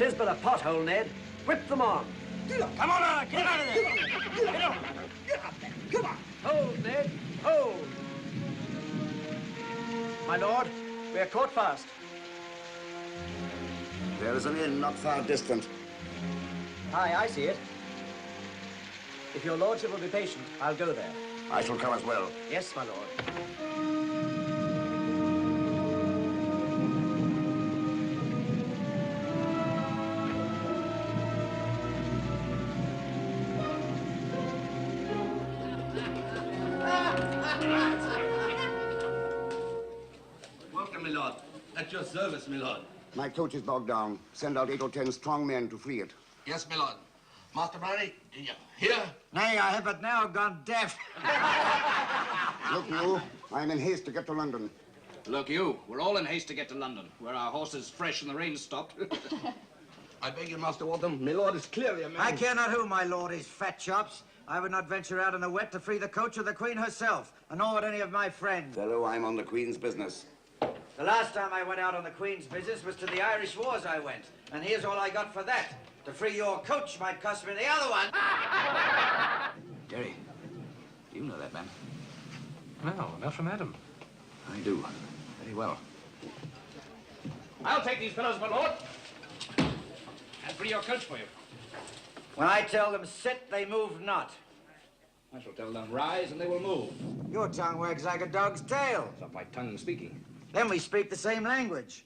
'Tis but a pothole, Ned. Whip them on. Come on, Anna, get out of there! Get up! Get up there! Come on! Hold, Ned, hold! My lord, we are caught fast. There is an inn not far distant. Aye, I see it. If your lordship will be patient, I'll go there. I shall come as well. Yes, my lord. Welcome, my lord. At your service, my lord. My coach is bogged down. Send out 8 or 10 strong men to free it. Yes, my lord. Master Barry, here? Nay, I have but now gone deaf. Look, you, I'm in haste to get to London. Look, you, we're all in haste to get to London, where our horses fresh and the rain stopped. I beg you, Master Waltham, my lord is clearly a man. I care not who my lord is, fat chops. I would not venture out in the wet to free the coach of the Queen herself, nor would any of my friends. Fellow, I'm on the Queen's business. The last time I went out on the Queen's business was to the Irish Wars I went, and here's all I got for that. To free your coach might cost me the other one. Jerry, do you know that man? No, not from Adam. I do. Very well. I'll take these fellows, my lord, and free your coach for you. When I tell them sit, they move not. I shall tell them rise, and they will move. Your tongue wags like a dog's tail. It's not my tongue speaking. Then we speak the same language.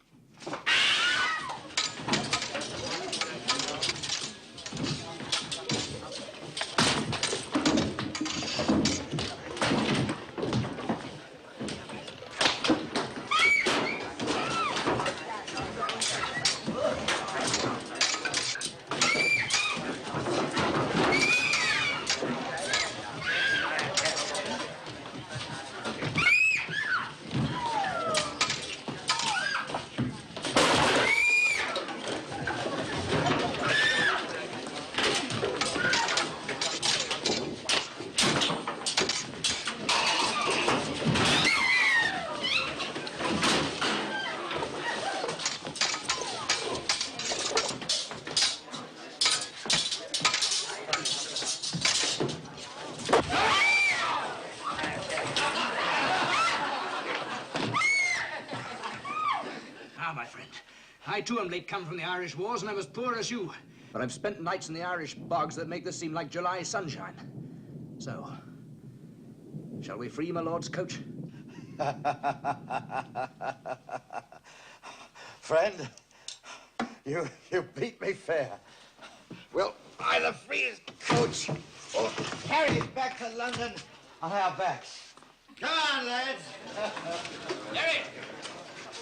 I, too, am late come from the Irish Wars, and I'm as poor as you. But I've spent nights in the Irish bogs that make this seem like July sunshine. So, shall we free my lord's coach? Friend, you beat me fair. We'll either free his coach or carry it back to London on our backs. Come on, lads. Jerry!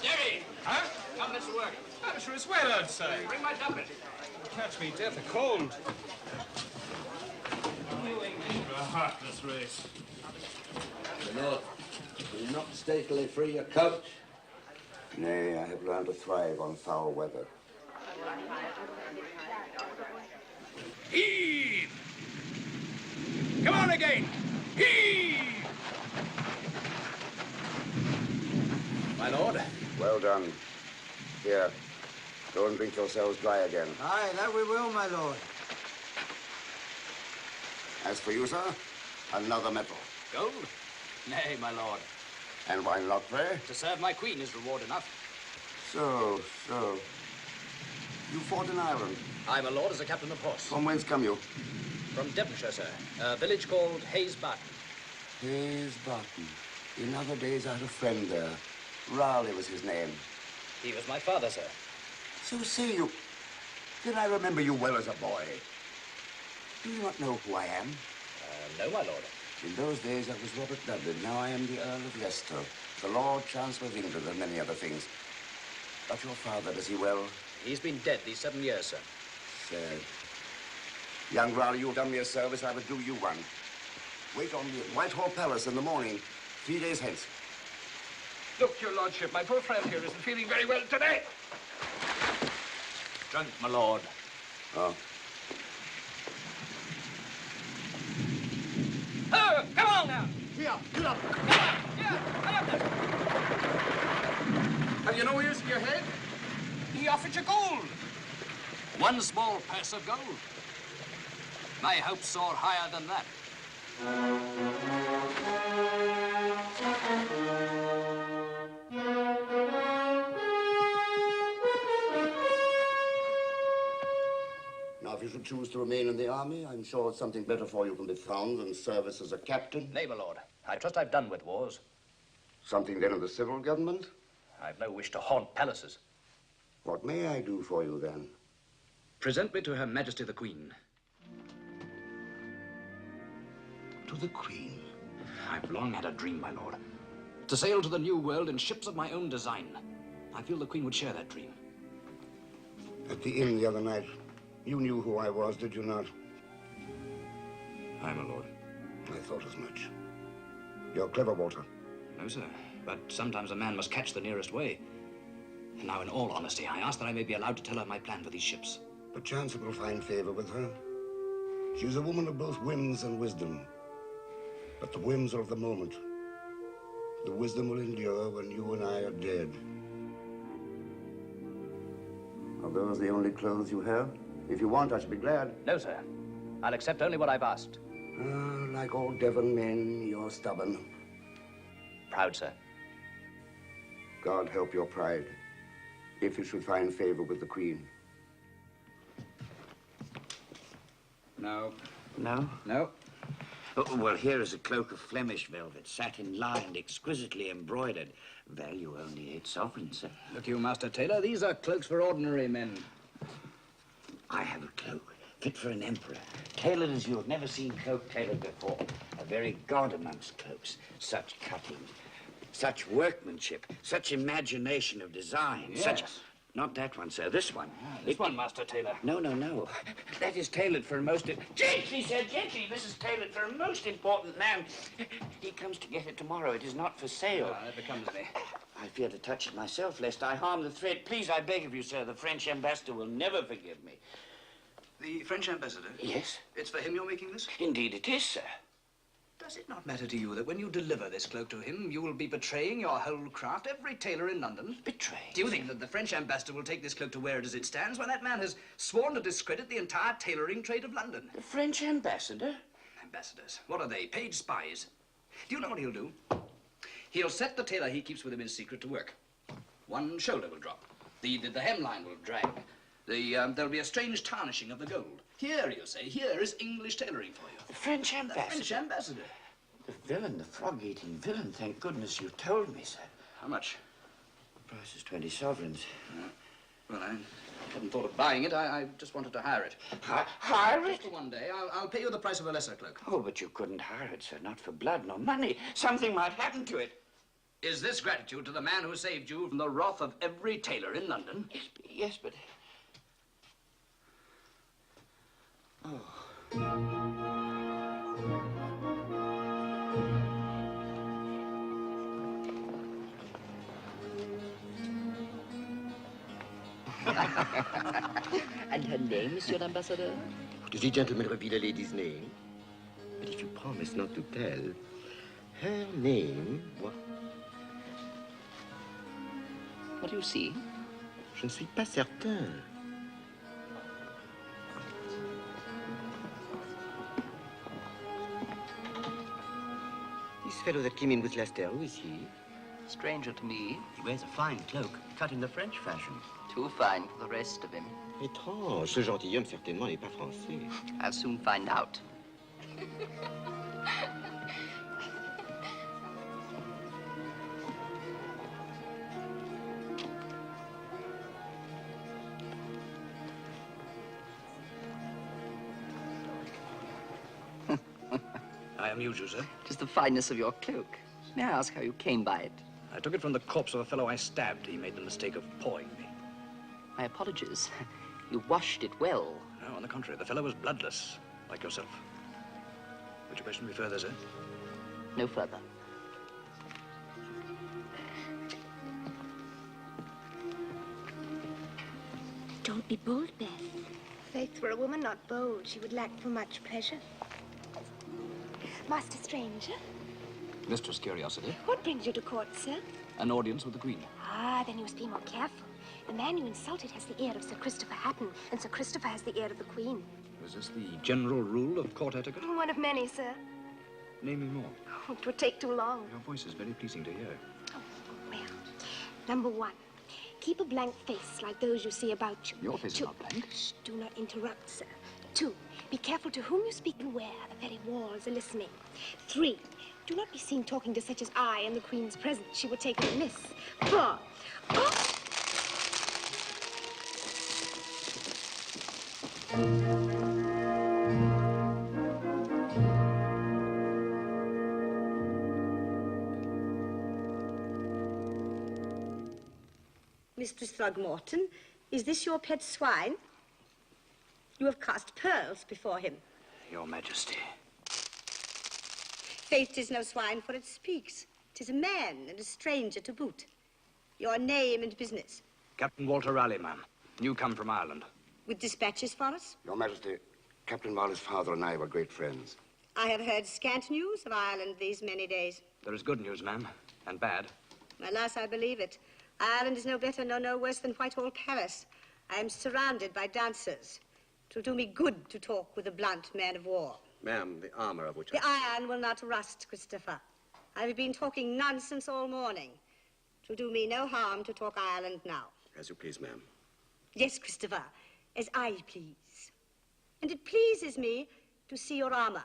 Jerry! Huh? Come, let's work. I'm sure it's well outside. Bring my doublet. Catch me death of cold. You English are a heartless race. My lord, will you not stately free your coach? Nay, I have learned to thrive on foul weather. Heave! Come on again! Heave! My lord? Well done. Here, go and drink yourselves dry again. Aye, that we will, my lord. As for you, sir, another medal. Gold? Nay, my lord. And why not, pray? To serve my queen is reward enough. So. You fought in Ireland. I, my lord, is a captain of horse. From whence come you? From Devonshire, sir. A village called Hayes Barton. Hayes Barton. In other days, I had a friend there. Raleigh was his name. He was my father, sir. So say you. Did I remember you well as a boy? Do you not know who I am? No, my lord. In those days, I was Robert Dudley. Now I am the Earl of Leicester, the Lord Chancellor of England, and many other things. But your father, does he well? He's been dead these 7 years, sir. Sad. Young Raleigh, you've done me a service. I would do you one. Wait on me at Whitehall Palace in the morning, 3 days hence. Look, your lordship, my poor friend here isn't feeling very well today. Drunk, my lord. Oh. Oh, come on now! Here, get up. Come on! Yeah, hurry up there! Have you no ears in your head? He offered you gold. One small purse of gold. My hopes soar higher than that. Now, if you should choose to remain in the army, I'm sure something better for you can be found than service as a captain. Nay, my lord. I trust I've done with wars. Something then in the civil government? I've no wish to haunt palaces. What may I do for you, then? Present me to Her Majesty the Queen. To the Queen? I've long had a dream, my lord. To sail to the New World in ships of my own design. I feel the Queen would share that dream. At the inn the other night, you knew who I was, did you not? Aye, my lord. I thought as much. You're clever, Walter. No, sir. But sometimes a man must catch the nearest way. And now, in all honesty, I ask that I may be allowed to tell her my plan for these ships. Perchance it will find favor with her. She's a woman of both whims and wisdom. But the whims are of the moment. The wisdom will endure when you and I are dead. Are those the only clothes you have? If you want, I should be glad. No, sir. I'll accept only what I've asked. Like all Devon men, you're stubborn. Proud, sir. God help your pride, if you should find favor with the Queen. No. No? No. Oh, well, here is a cloak of Flemish velvet, satin-lined, exquisitely embroidered. Value only 8 sovereigns, sir. Look you, Master Tailor, these are cloaks for ordinary men. I have a cloak fit for an emperor, tailored as you have never seen cloak tailored before. A very god amongst cloaks. Such cutting, such workmanship, such imagination of design, Yes. such... Not that one, sir, this one. This one, Master Tailor. No, no, no. That is tailored for a most... Gently, sir, gently. This is tailored for a most important man. He comes to get it tomorrow. It is not for sale. Ah, that becomes me. I fear to touch it myself, lest I harm the thread. Please, I beg of you, sir. The French ambassador will never forgive me. The French ambassador? Yes? It's for him you're making this? Indeed it is, sir. Does it not matter to you that when you deliver this cloak to him, you will be betraying your whole craft, every tailor in London? Betrayed? Do you think that the French ambassador will take this cloak to wear it as it stands when that man has sworn to discredit the entire tailoring trade of London? The French ambassador? Ambassadors. What are they? Paid spies. Do you know what he'll do? He'll set the tailor he keeps with him in secret to work. One shoulder will drop. The hemline will drag. There'll be a strange tarnishing of the gold. Here, you say, here is English tailoring for you. The French The ambassador? French ambassador. The villain, the frog-eating villain. Thank goodness you told me, sir. How much? The price is 20 sovereigns. Well, I hadn't thought of buying it. I just wanted to hire it. Hire Just it? for one day. I'll pay you the price of a lesser cloak. Oh, but you couldn't hire it, sir. Not for blood nor money. Something might happen to it. Is this gratitude to the man who saved you from the wrath of every tailor in London? Yes, but... Oh. And her name, Monsieur l'Ambassadeur? Does the gentleman reveal a lady's name? But if you promise not to tell, her name... What do you see? Je ne suis pas certain. This fellow that came in with Lester, who is he? Stranger to me. He wears a fine cloak, cut in the French fashion. Too fine for the rest of him. Étrange, ce gentilhomme certainement n'est pas français. I'll soon find out. I amuse you, sir. It is the fineness of your cloak. May I ask how you came by it? I took it from the corpse of a fellow I stabbed. He made the mistake of pawing me. My apologies. You washed it well. No, on the contrary, the fellow was bloodless, like yourself. Would you question me further, sir? No further. Don't be bold, Bess. Faith, were a woman not bold, she would lack for much pleasure. Master Stranger, Mistress Curiosity. what brings you to court, sir? An audience with the Queen. Ah, then you must be more careful. The man you insulted has the ear of Sir Christopher Hatton, and Sir Christopher has the ear of the Queen. Was this the general rule of court etiquette? One of many, sir. Name me more. Oh, it would take too long. Your voice is very pleasing to hear. Oh, well, number 1. Keep a blank face like those you see about you. Your face is not blank. Shh, do not interrupt, sir. 2, be careful to whom you speak and where. The very walls are listening. 3, do not be seen talking to such as I in the Queen's presence. She would take it amiss. 4, oh! Mistress Throgmorton, is this your pet swine? You have cast pearls before him. Your Majesty. Faith, 'tis no swine, for it speaks. 'Tis a man and a stranger to boot. Your name and business. Captain Walter Raleigh, ma'am. New come from Ireland. With dispatches for us? Your Majesty, Captain Raleigh's father and I were great friends. I have heard scant news of Ireland these many days. There is good news, ma'am, and bad. Alas, I believe it. Ireland is no better nor no worse than Whitehall Palace. I am surrounded by dancers. It will do me good to talk with a blunt man of war. Ma'am, the armor of which The iron will not rust, Christopher. I've been talking nonsense all morning. It will do me no harm to talk Ireland now. As you please, ma'am. Yes, Christopher, as I please. And it pleases me to see your armor.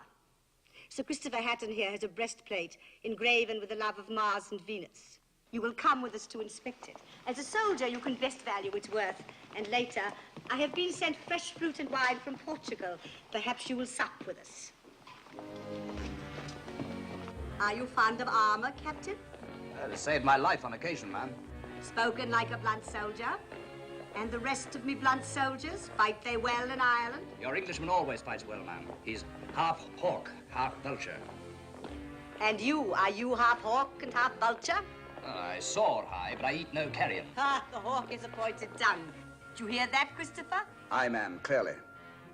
Sir Christopher Hatton here has a breastplate engraven with the love of Mars and Venus. You will come with us to inspect it. As a soldier, you can best value its worth. And later, I have been sent fresh fruit and wine from Portugal. Perhaps you will sup with us. Are you fond of armor, Captain? It has saved my life on occasion, ma'am. Spoken like a blunt soldier. And the rest of me blunt soldiers, fight they well in Ireland? Your Englishman always fights well, ma'am. He's half hawk, half vulture. And you, are you half hawk and half vulture? I soar high, but I eat no carrion. Ah, the hawk is a pointed tongue. Did you hear that, Christopher? Aye, ma'am, clearly.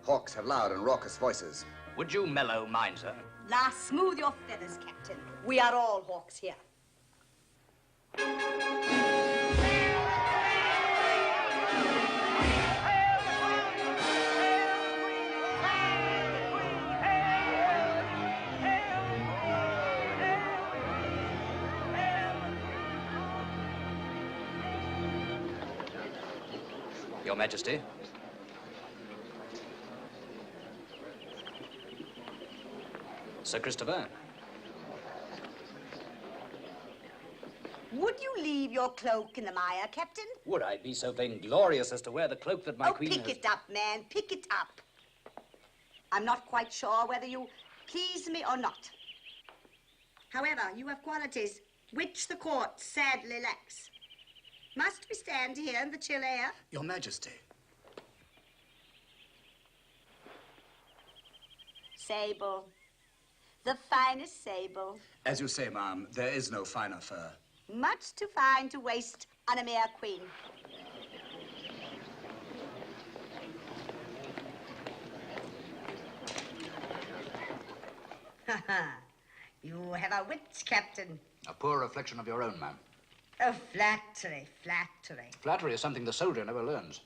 Hawks have loud and raucous voices. Would you mellow mine, sir? La, smooth your feathers, Captain. We are all hawks here. Your Majesty. Sir Christopher. Would you leave your cloak in the mire, Captain? Would I be so vainglorious as to wear the cloak that my queen pick it up, man, pick it up. I'm not quite sure whether you please me or not. However, you have qualities which the court sadly lacks. Must we stand here in the chill air? Your Majesty. Sable. The finest sable. As you say, ma'am, there is no finer fur. Much too fine to waste on a mere queen. Ha ha. You have a wit, Captain. A poor reflection of your own, ma'am. Oh, flattery, flattery. Flattery is something the soldier never learns.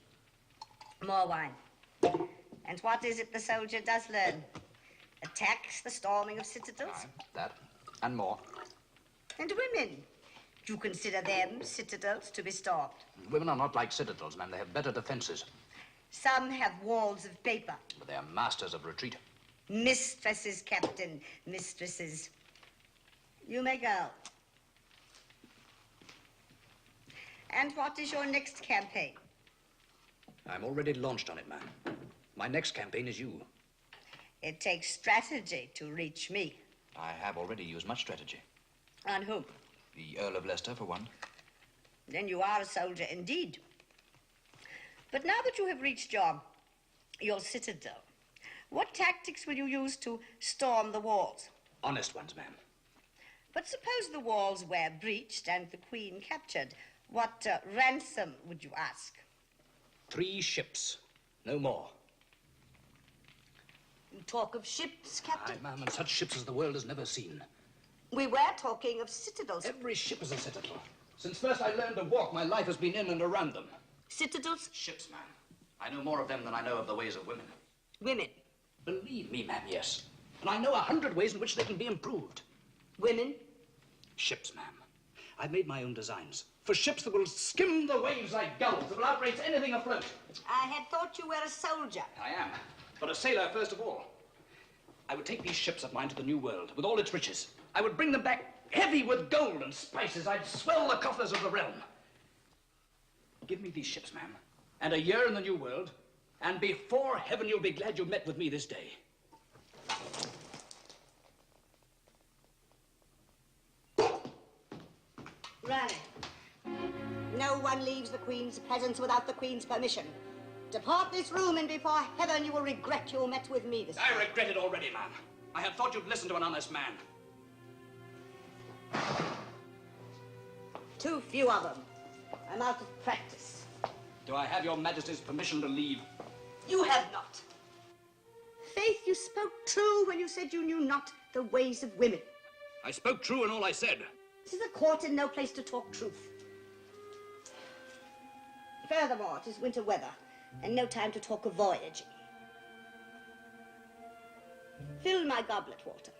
More wine. And what is it the soldier does learn? Attacks, the storming of citadels? Aye, that, and more. And women? Do you consider them citadels to be stormed? Women are not like citadels, ma'am. They have better defenses. Some have walls of paper. But they are masters of retreat. Mistresses, Captain, mistresses. You may go. And what is your next campaign? I'm already launched on it, ma'am. My next campaign is you. It takes strategy to reach me. I have already used much strategy. On whom? The Earl of Leicester, for one. Then you are a soldier indeed. But now that you have reached your citadel, what tactics will you use to storm the walls? Honest ones, ma'am. But suppose the walls were breached and the Queen captured. What ransom would you ask? 3 ships, no more. You talk of ships, Captain? Aye, ma'am, and such ships as the world has never seen. We were talking of citadels. Every ship is a citadel. Since first I learned to walk, my life has been in and around them. Citadels? Ships, ma'am. I know more of them than I know of the ways of women. Women? Believe me, ma'am, yes. And I know 100 ways in which they can be improved. Women? Ships, ma'am. I've made my own designs for ships that will skim the waves like gulls, that will outrace anything afloat. I had thought you were a soldier. I am, but a sailor first of all. I would take these ships of mine to the New World with all its riches. I would bring them back heavy with gold and spices. I'd swell the coffers of the realm. Give me these ships, ma'am, and a year in the New World, and before heaven you'll be glad you met with me this day. Raleigh, no one leaves the Queen's presence without the Queen's permission. Depart this room, and before heaven you will regret you met with me this day. I regret it already, ma'am. I had thought you'd listen to an honest man. Too few of them. I'm out of practice. Do I have your Majesty's permission to leave? You have not. Faith, you spoke true when you said you knew not the ways of women. I spoke true in all I said. This is a court and no place to talk truth. Furthermore, it is winter weather and no time to talk of voyaging. Fill my goblet, Walter.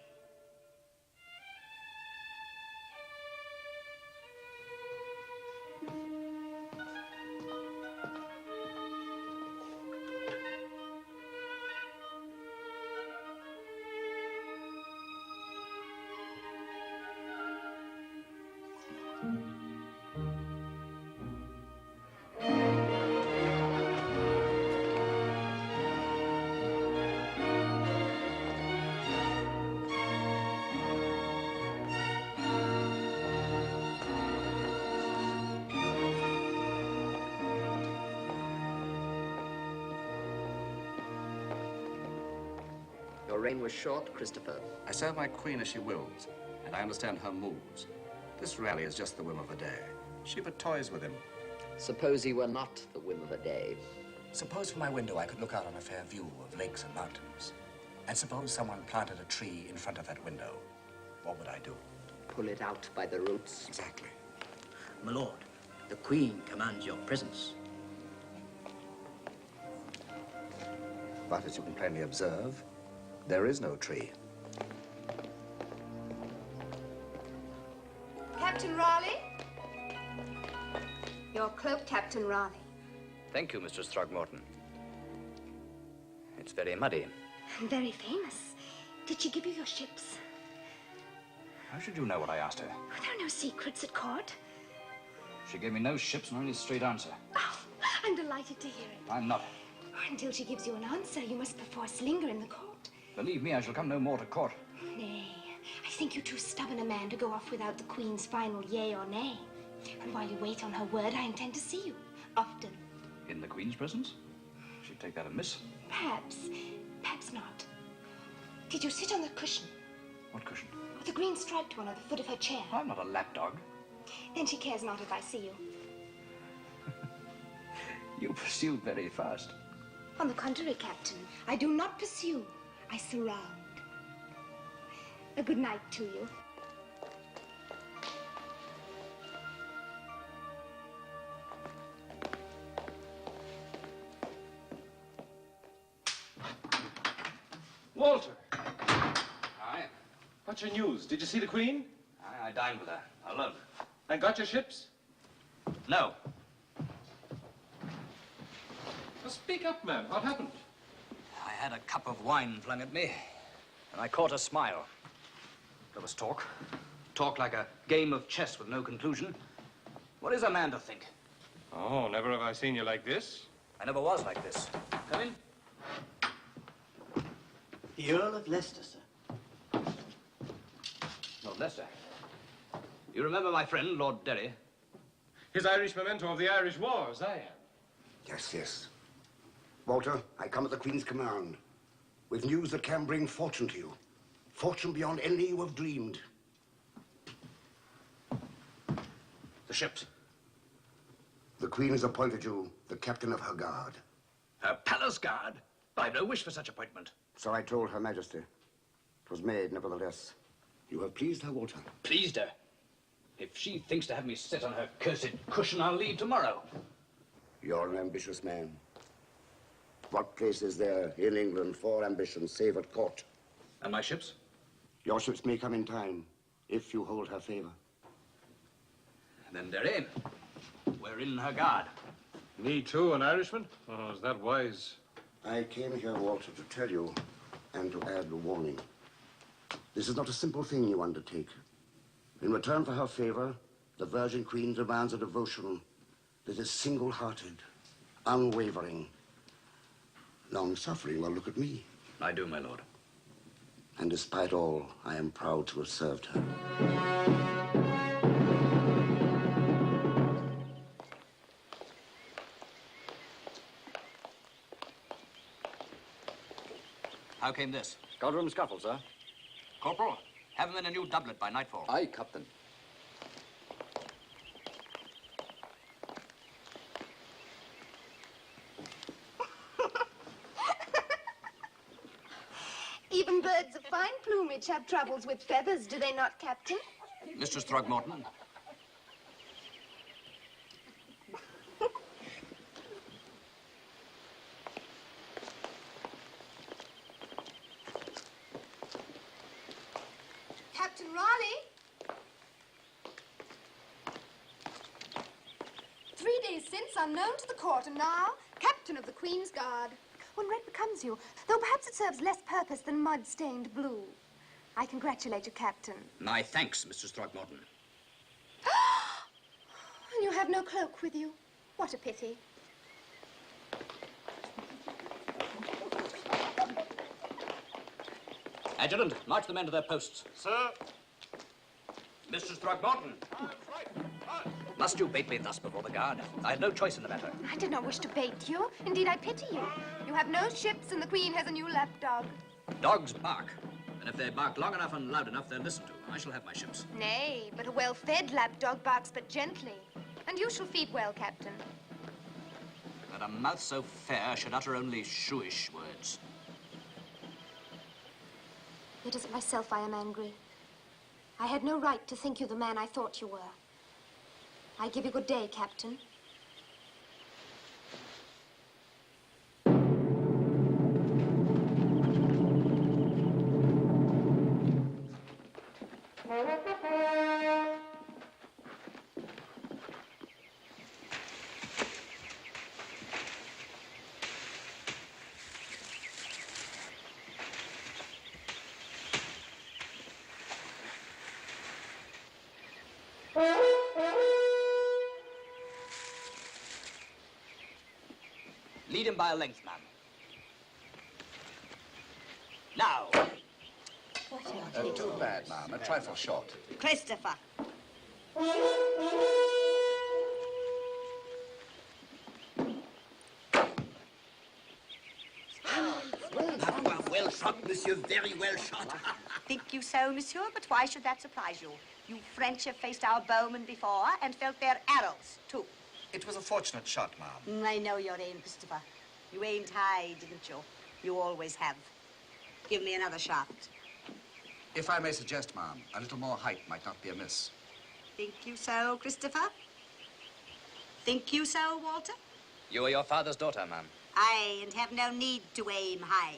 Your reign was short, Christopher. I serve my queen as she wills, and I understand her moves. This rally is just the whim of a day. She but toys with him. Suppose he were not the whim of a day. Suppose from my window I could look out on a fair view of lakes and mountains. And suppose someone planted a tree in front of that window. What would I do? Pull it out by the roots. Exactly. My lord, the Queen commands your presence. But as you can plainly observe, there is no tree. Captain Raleigh? Your cloak, Captain Raleigh. Thank you, Mistress Throgmorton. It's very muddy. And very famous. Did she give you your ships? How should you know what I asked her? Oh, there are no secrets at court. She gave me no ships nor any straight answer. Oh, I'm delighted to hear it. I'm not. Until she gives you an answer, you must perforce linger in the court. Believe me, I shall come no more to court. Nay, I think you too stubborn a man to go off without the Queen's final yea or nay. And while you wait on her word, I intend to see you. Often. In the Queen's presence? She'd take that amiss. Perhaps. Perhaps not. Did you sit on the cushion? What cushion? The green striped one at the foot of her chair. I'm not a lapdog. Then she cares not if I see you. You pursue very fast. On the contrary, Captain, I do not pursue. I surround. A good night to you. Walter, Aye. what's your news? Did you see the Queen? I dined with her, alone. And got your ships? No. Well, speak up, man. What happened? I had a cup of wine flung at me, and I caught a smile. There was talk. Talk like a game of chess with no conclusion. What is a man to think? Oh, never have I seen you like this. I never was like this. Come in. The Earl of Leicester, sir. Lord Leicester. You remember my friend, Lord Derry? His Irish memento of the Irish Wars, I am. Yes, yes. Walter, I come at the Queen's command with news that can bring fortune to you. Fortune beyond any you have dreamed. The ships. The Queen has appointed you the captain of her guard. Her palace guard? But I've no wish for such appointment. So I told Her Majesty. It was made, nevertheless. You have pleased her, Walter. Pleased her? If she thinks to have me sit on her cursed cushion, I'll leave tomorrow. You're an ambitious man. What place is there in England for ambition save at court? And my ships? Your ships may come in time, if you hold her favor. Then they're in. We're in her guard. Me too, an Irishman? Oh, is that wise? I came here, Walter, to tell you and to add a warning. This is not a simple thing you undertake. In return for her favor, the Virgin Queen demands a devotion that is single-hearted, unwavering, long-suffering. Well, look at me. I do, my lord. And despite all, I am proud to have served her. How came this? Guardroom scuffle, sir. Corporal, have him in a new doublet by nightfall. Aye, Captain. Even birds of fine plumage have troubles with feathers, do they not, Captain? Mistress Throgmorton. Captain Raleigh? 3 days since, unknown to the court, and now Captain of the Queen's Guard. When red becomes you, though perhaps it serves less purpose than mud-stained blue. I congratulate you, Captain. My thanks, Mistress Throgmorton. And you have no cloak with you. What a pity. Adjutant, march the men to their posts. Sir. Mistress Throgmorton. Must you bait me thus before the guard? I had no choice in the matter. I did not wish to bait you. Indeed, I pity you. You have no ships, and the Queen has a new lapdog. Dogs bark. And if they bark long enough and loud enough, they'll listen to. I shall have my ships. Nay, but a well-fed lapdog barks but gently. And you shall feed well, Captain. That a mouth so fair should utter only shrewish words. It is at myself I am angry. I had no right to think you the man I thought you were. I give you good day, Captain. Lead him by a length, ma'am. Now. Too bad, ma'am. A trifle short. Christopher. Well shot, monsieur, very well shot. Think you so, monsieur? But why should that surprise you? You French have faced our bowmen before and felt their arrows, too. It was a fortunate shot, ma'am. I know your aim, Christopher. You aimed high, didn't you? You always have. Give me another shot. If I may suggest, ma'am, a little more height might not be amiss. Think you so, Christopher? Think you so, Walter? You are your father's daughter, ma'am. Aye, and have no need to aim high.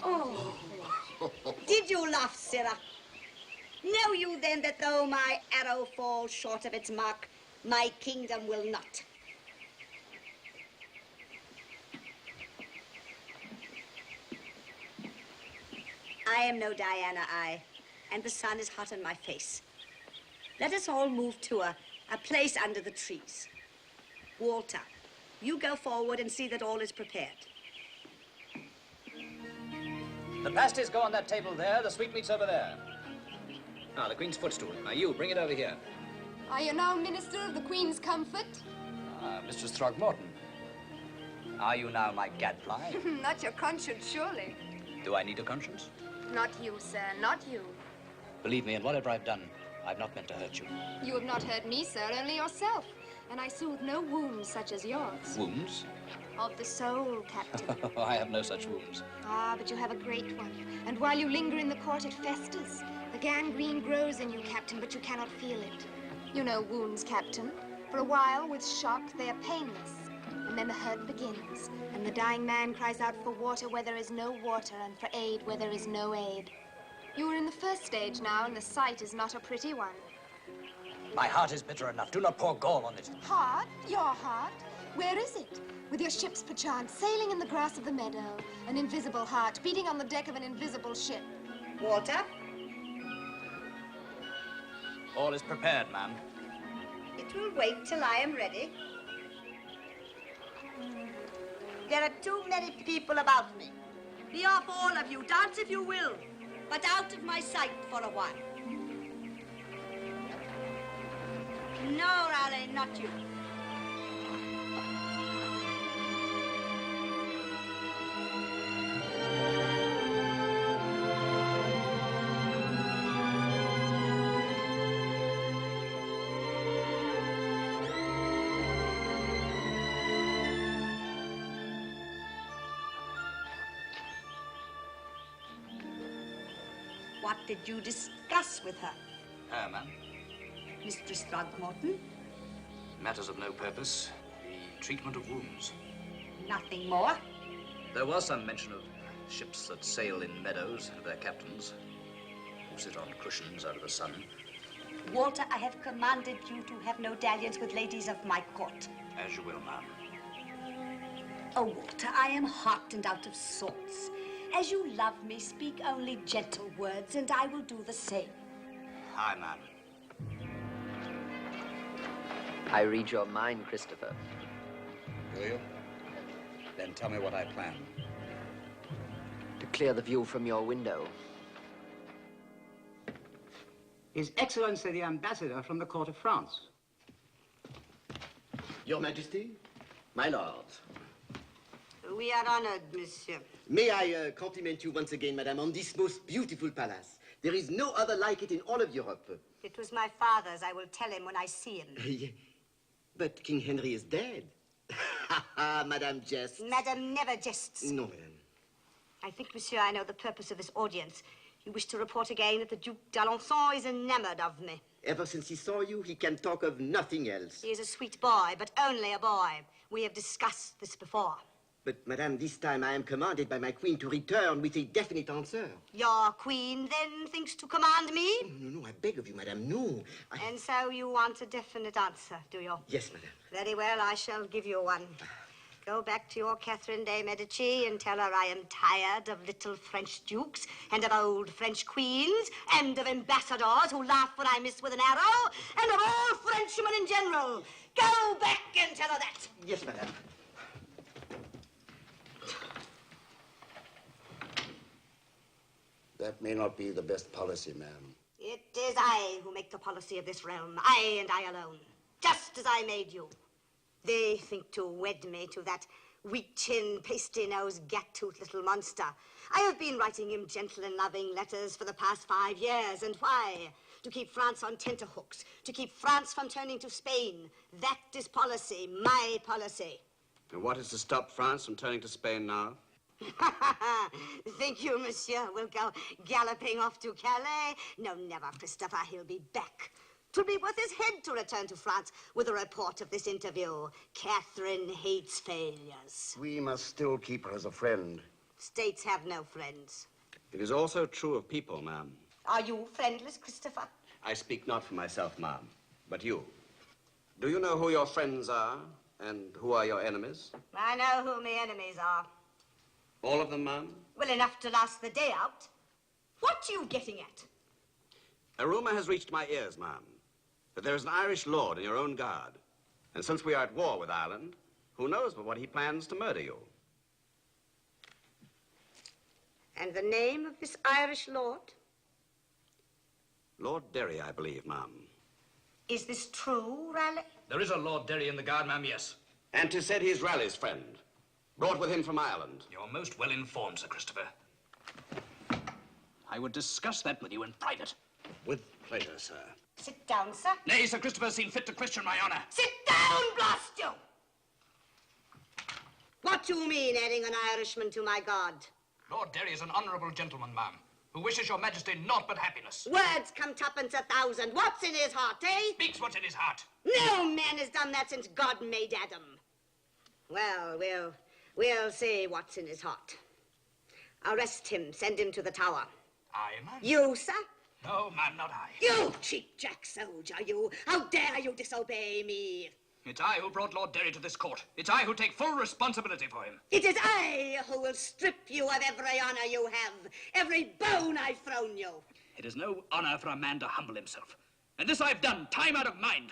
Oh. Did you laugh, Sarah? Know you then that though my arrow falls short of its mark, my kingdom will not? I am no Diana, and the sun is hot on my face. Let us all move to a place under the trees. Walter, you go forward and see that all is prepared. The pasties go on that table there, the sweetmeats over there. Now, the Queen's footstool. Now, you, bring it over here. Are you now Minister of the Queen's Comfort? Mistress Throgmorton. Are you now my gadfly? Not your conscience, surely. Do I need a conscience? Not you, sir, not you. Believe me, in whatever I've done, I've not meant to hurt you. You have not hurt me, sir, only yourself. And I soothe no wounds such as yours. Wounds? Of the soul, Captain. I have no such wounds. Ah, but you have a great one. And while you linger in the court, it festers. The gangrene grows in you, Captain, but you cannot feel it. You know wounds, Captain. For a while, with shock, they are painless. And then the hurt begins. And the dying man cries out for water where there is no water, and for aid where there is no aid. You are in the first stage now, and the sight is not a pretty one. My heart is bitter enough. Do not pour gall on it. Heart? Your heart? Where is it? With your ships, perchance, sailing in the grass of the meadow. An invisible heart beating on the deck of an invisible ship. Water? All is prepared, ma'am. It will wait till I am ready. There are too many people about me. Be off, all of you. Dance if you will, but out of my sight for a while. No, Raleigh, not you. What did you discuss with her? Her, ma'am. Mistress Throgmorton? Matters of no purpose. The treatment of wounds. Nothing more? There was some mention of ships that sail in meadows and their captains, who sit on cushions out of the sun. Walter, I have commanded you to have no dalliance with ladies of my court. As you will, ma'am. Oh, Walter, I am hot and out of sorts. As you love me, speak only gentle words, and I will do the same. Aye, ma'am. I read your mind, Christopher. Do you? Then tell me what I plan. To clear the view from your window. His Excellency the Ambassador from the Court of France. Your Majesty, my lord. We are honored, monsieur. May I compliment you once again, madame, on this most beautiful palace. There is no other like it in all of Europe. It was my father's. I will tell him when I see him. But King Henry is dead. Ha ha, madame jests. Madame never jests. No, madame. I think, monsieur, I know the purpose of this audience. You wish to report again that the Duke d'Alençon is enamored of me. Ever since he saw you, he can talk of nothing else. He is a sweet boy, but only a boy. We have discussed this before. But, madame, this time I am commanded by my queen to return with a definite answer. Your queen then thinks to command me? Oh, no, I beg of you, madame, no. And so you want a definite answer, do you? Yes, madame. Very well, I shall give you one. Go back to your Catherine de Medici and tell her I am tired of little French dukes and of old French queens and of ambassadors who laugh when I miss with an arrow and of all Frenchmen in general. Go back and tell her that. Yes, madame. That may not be the best policy, ma'am. It is I who make the policy of this realm. I and I alone. Just as I made you. They think to wed me to that wheat-chin, pasty-nosed, gat-toothed little monster. I have been writing him gentle and loving letters for the past 5 years. And why? To keep France on tenterhooks. To keep France from turning to Spain. That is policy. My policy. And what is to stop France from turning to Spain now? Think you, monsieur, will go galloping off to Calais? No, never, Christopher. He'll be back. 'Twould be worth his head to return to France with a report of this interview. Catherine hates failures. We must still keep her as a friend. States have no friends. It is also true of people, ma'am. Are you friendless, Christopher? I speak not for myself, ma'am, but you. Do you know who your friends are and who are your enemies? I know who my enemies are. All of them, ma'am? Well, enough to last the day out. What you getting at? A rumor has reached my ears, ma'am, that there is an Irish lord in your own guard. And since we are at war with Ireland, who knows but what he plans to murder you? And the name of this Irish lord? Lord Derry, I believe, ma'am. Is this true, Raleigh? There is a Lord Derry in the guard, ma'am, yes. And 'tis said he is Raleigh's friend, brought with him from Ireland. You're most well informed, Sir Christopher. I would discuss that with you in private. With pleasure, sir. Sit down, sir. Nay, Sir Christopher has seen fit to question my honor. Sit down, blast you! What do you mean, adding an Irishman to my god? Lord Derry is an honourable gentleman, ma'am, who wishes your majesty naught but happiness. Words come tuppence a thousand. What's in his heart, eh? Speaks what's in his heart. No man has done that since God made Adam. Well, we'll see what's in his heart. Arrest him, send him to the tower. Aye, ma'am. You, sir? No, ma'am, not I. You cheap-jack soldier, you! How dare you disobey me? It's I who brought Lord Derry to this court. It's I who take full responsibility for him. It is I who will strip you of every honour you have, every bone I've thrown you. It is no honour for a man to humble himself. And this I've done, time out of mind.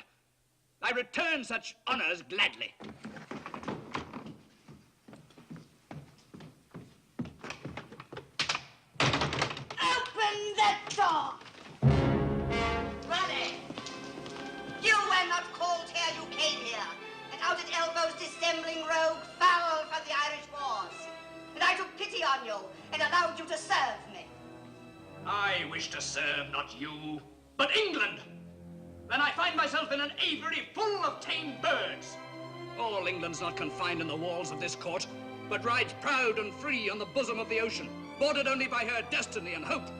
I return such honours gladly. Open that door! Raleigh, you were not called here, you came here. And out at elbows dissembling rogue, foul for the Irish wars. And I took pity on you and allowed you to serve me. I wish to serve not you, but England. Then I find myself in an aviary full of tame birds. All England's not confined in the walls of this court, but rides proud and free on the bosom of the ocean, bordered only by her destiny and hope.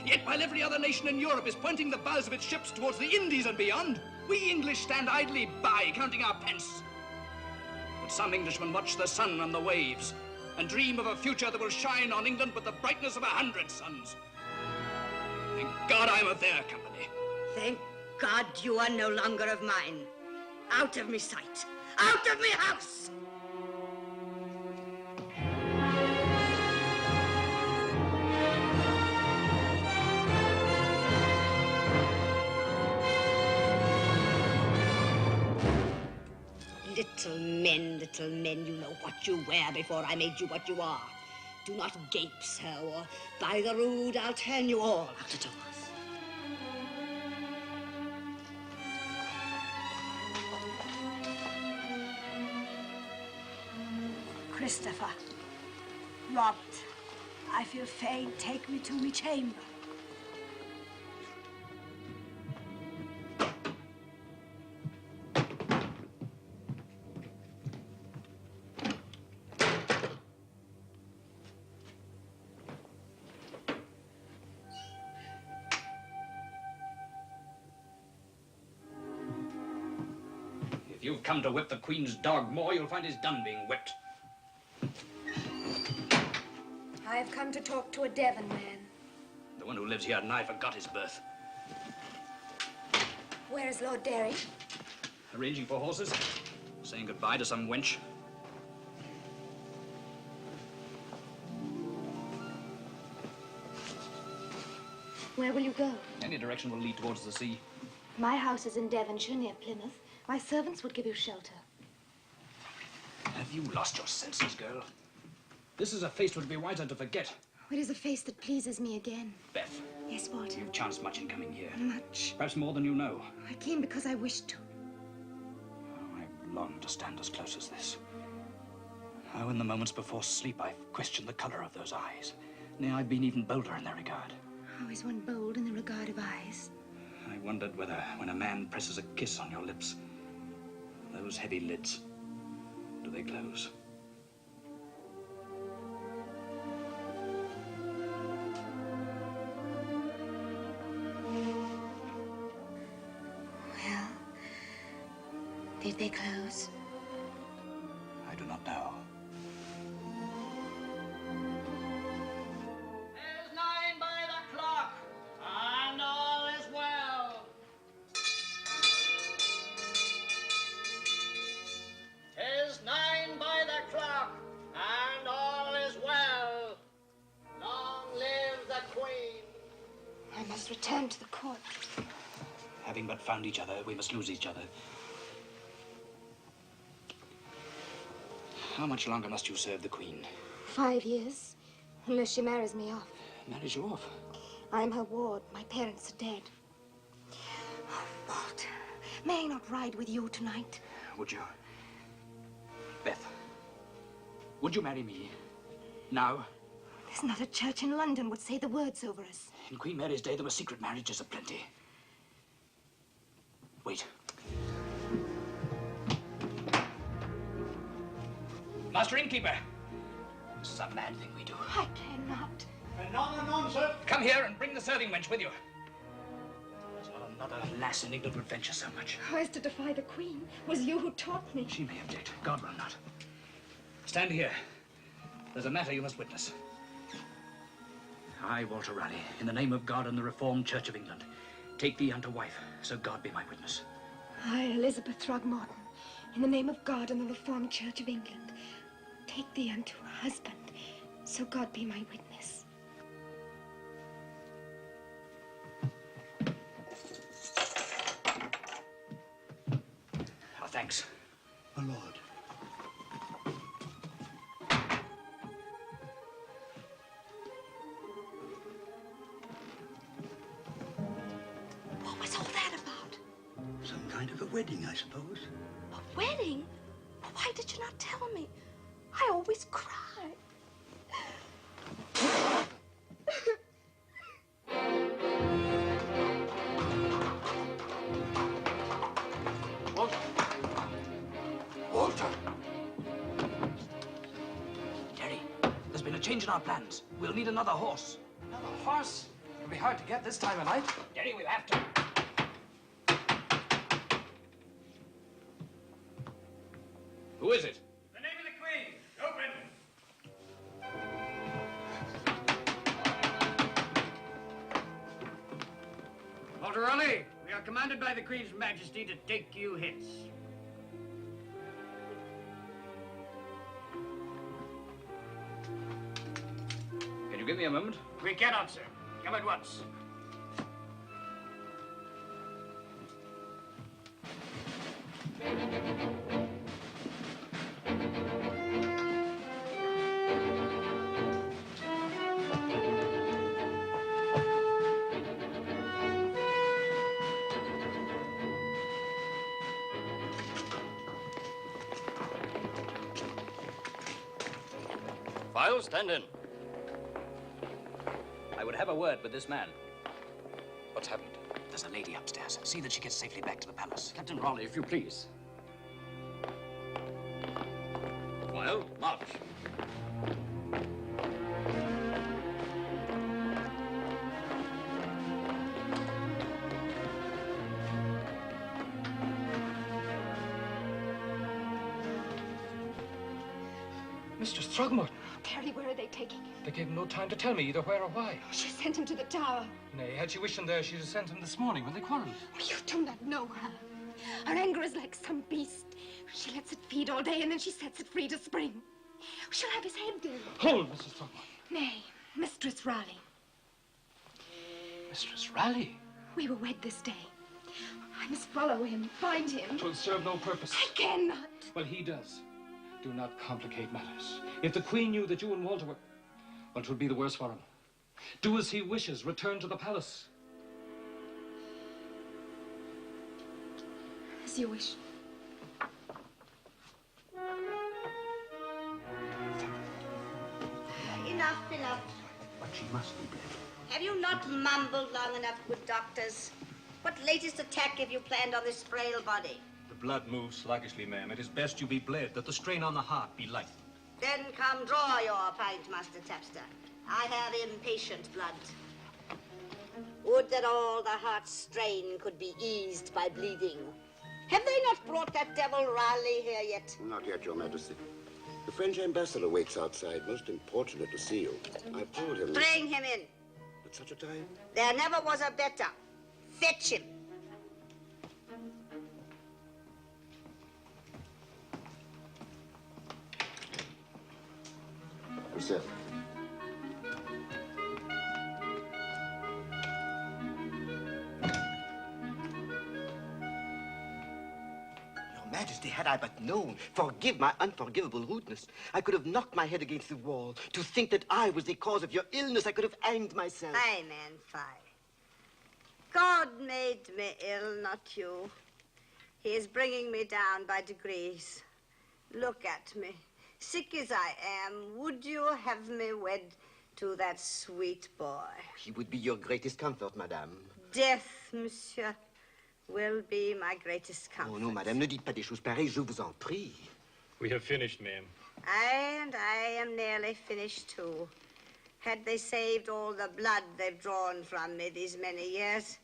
Yet while every other nation in Europe is pointing the bows of its ships towards the Indies and beyond, we English stand idly by, counting our pence. But some Englishmen watch the sun and the waves, and dream of a future that will shine on England with the brightness of 100 suns. Thank God I'm of their company. Thank God you are no longer of mine. Out of me sight. Out of me house! Little men, you know what you were before I made you what you are. Do not gape, sir, or by the rood I'll turn you all out of doors. Christopher, Robert, I feel fain, take me to me chamber. If you've come to whip the Queen's dog more, you'll find he's done being whipped. I have come to talk to a Devon man. The one who lives here and I forgot his birth. Where is Lord Derry? Arranging for horses, saying goodbye to some wench. Where will you go? Any direction will lead towards the sea. My house is in Devonshire, near Plymouth. My servants would give you shelter. Have you lost your senses, girl? This is a face that would be wiser to forget. It is a face that pleases me again. Beth. Yes, what? You've chanced much in coming here. Much. Perhaps more than you know. I came because I wished to. Oh, I've longed to stand as close as this. How in the moments before sleep I've questioned the color of those eyes. Nay, I've been even bolder in their regard. How is one bold in the regard of eyes? I wondered whether, when a man presses a kiss on your lips, those heavy lids, do they close? Well, did they close? I do not know. There's 9 by the clock, and all is well. 'Tis 9 by the clock, and all is well. Long live the Queen. I must return to the court. Having but found each other, we must lose each other. How much longer must you serve the Queen? 5 years, unless she marries me off. Marries you off? I am her ward. My parents are dead. Oh, Walt, may I not ride with you tonight? Would you? Beth, would you marry me? Now? There's not a church in London would say the words over us. In Queen Mary's day, there were secret marriages aplenty. Wait. Master innkeeper. This is a mad thing we do. I cannot. Anon, sir. Come here and bring the serving wench with you. There's not another lass in England would venture so much. How is to defy the Queen? Was you who taught me. She may object. God will not. Stand here. There's a matter you must witness. I, Walter Raleigh, in the name of God and the Reformed Church of England, take thee unto wife, so God be my witness. I, Elizabeth Throgmorton, in the name of God and the Reformed Church of England, take thee unto a husband, so God be my witness. Our thanks. My lord. What was all that about? Some kind of a wedding, I suppose. A wedding? Why did you not tell me? I always cry. Walter. Walter. Terry, there's been a change in our plans. We'll need another horse. Another horse? It'll be hard to get this time of night. Terry, we'll have to. Who is it? The name of the Queen. Open. Walter Raleigh, we are commanded by the Queen's Majesty to take you hence. Can you give me a moment? We cannot, sir. Come at once. File, stand in. I would have a word with this man. What's happened? There's a lady upstairs. See that she gets safely back to the palace. Captain Raleigh, if you please. File, march. Mistress Throgmorton. Terry, where are they taking him? They gave him no time to tell me either where or why. She sent him to the tower. Nay, had she wished him there, she'd have sent him this morning when they quarreled. You do not know her. Her anger is like some beast. She lets it feed all day and then she sets it free to spring. She'll have his head in. Hold, Mrs. Throgmorton. Nay, Mistress Raleigh. Mistress Raleigh? We were wed this day. I must follow him, find him. It will serve no purpose. I cannot. Well, he does. Do not complicate matters. If the Queen knew that you and Walter were... well, it would be the worse for him. Do as he wishes. Return to the palace. As you wish. Enough. But she must be bled. Have you not mumbled long enough, good doctors? What latest attack have you planned on this frail body? The blood moves sluggishly, ma'am. It is best you be bled, that the strain on the heart be lightened. Then come draw your pint, Master Tapster. I have impatient blood. Would that all the heart's strain could be eased by bleeding. Have they not brought that devil Raleigh here yet? Not yet, Your Majesty. The French ambassador waits outside. Most importunate to see you. I've told him... Bring him in. At such a time? There never was a better. Fetch him. Sir. Your Majesty, had I but known, forgive my unforgivable rudeness, I could have knocked my head against the wall. To think that I was the cause of your illness, I could have hanged myself. Aye, man, fie. God made me ill, not you. He is bringing me down by degrees. Look at me. Sick as I am, would you have me wed to that sweet boy? He would be your greatest comfort, madame. Death, monsieur, will be my greatest comfort. Oh, non, madame, ne dites pas des choses pareilles, je vous en prie. We have finished, ma'am. And I am nearly finished, too. Had they saved all the blood they've drawn from me these many years,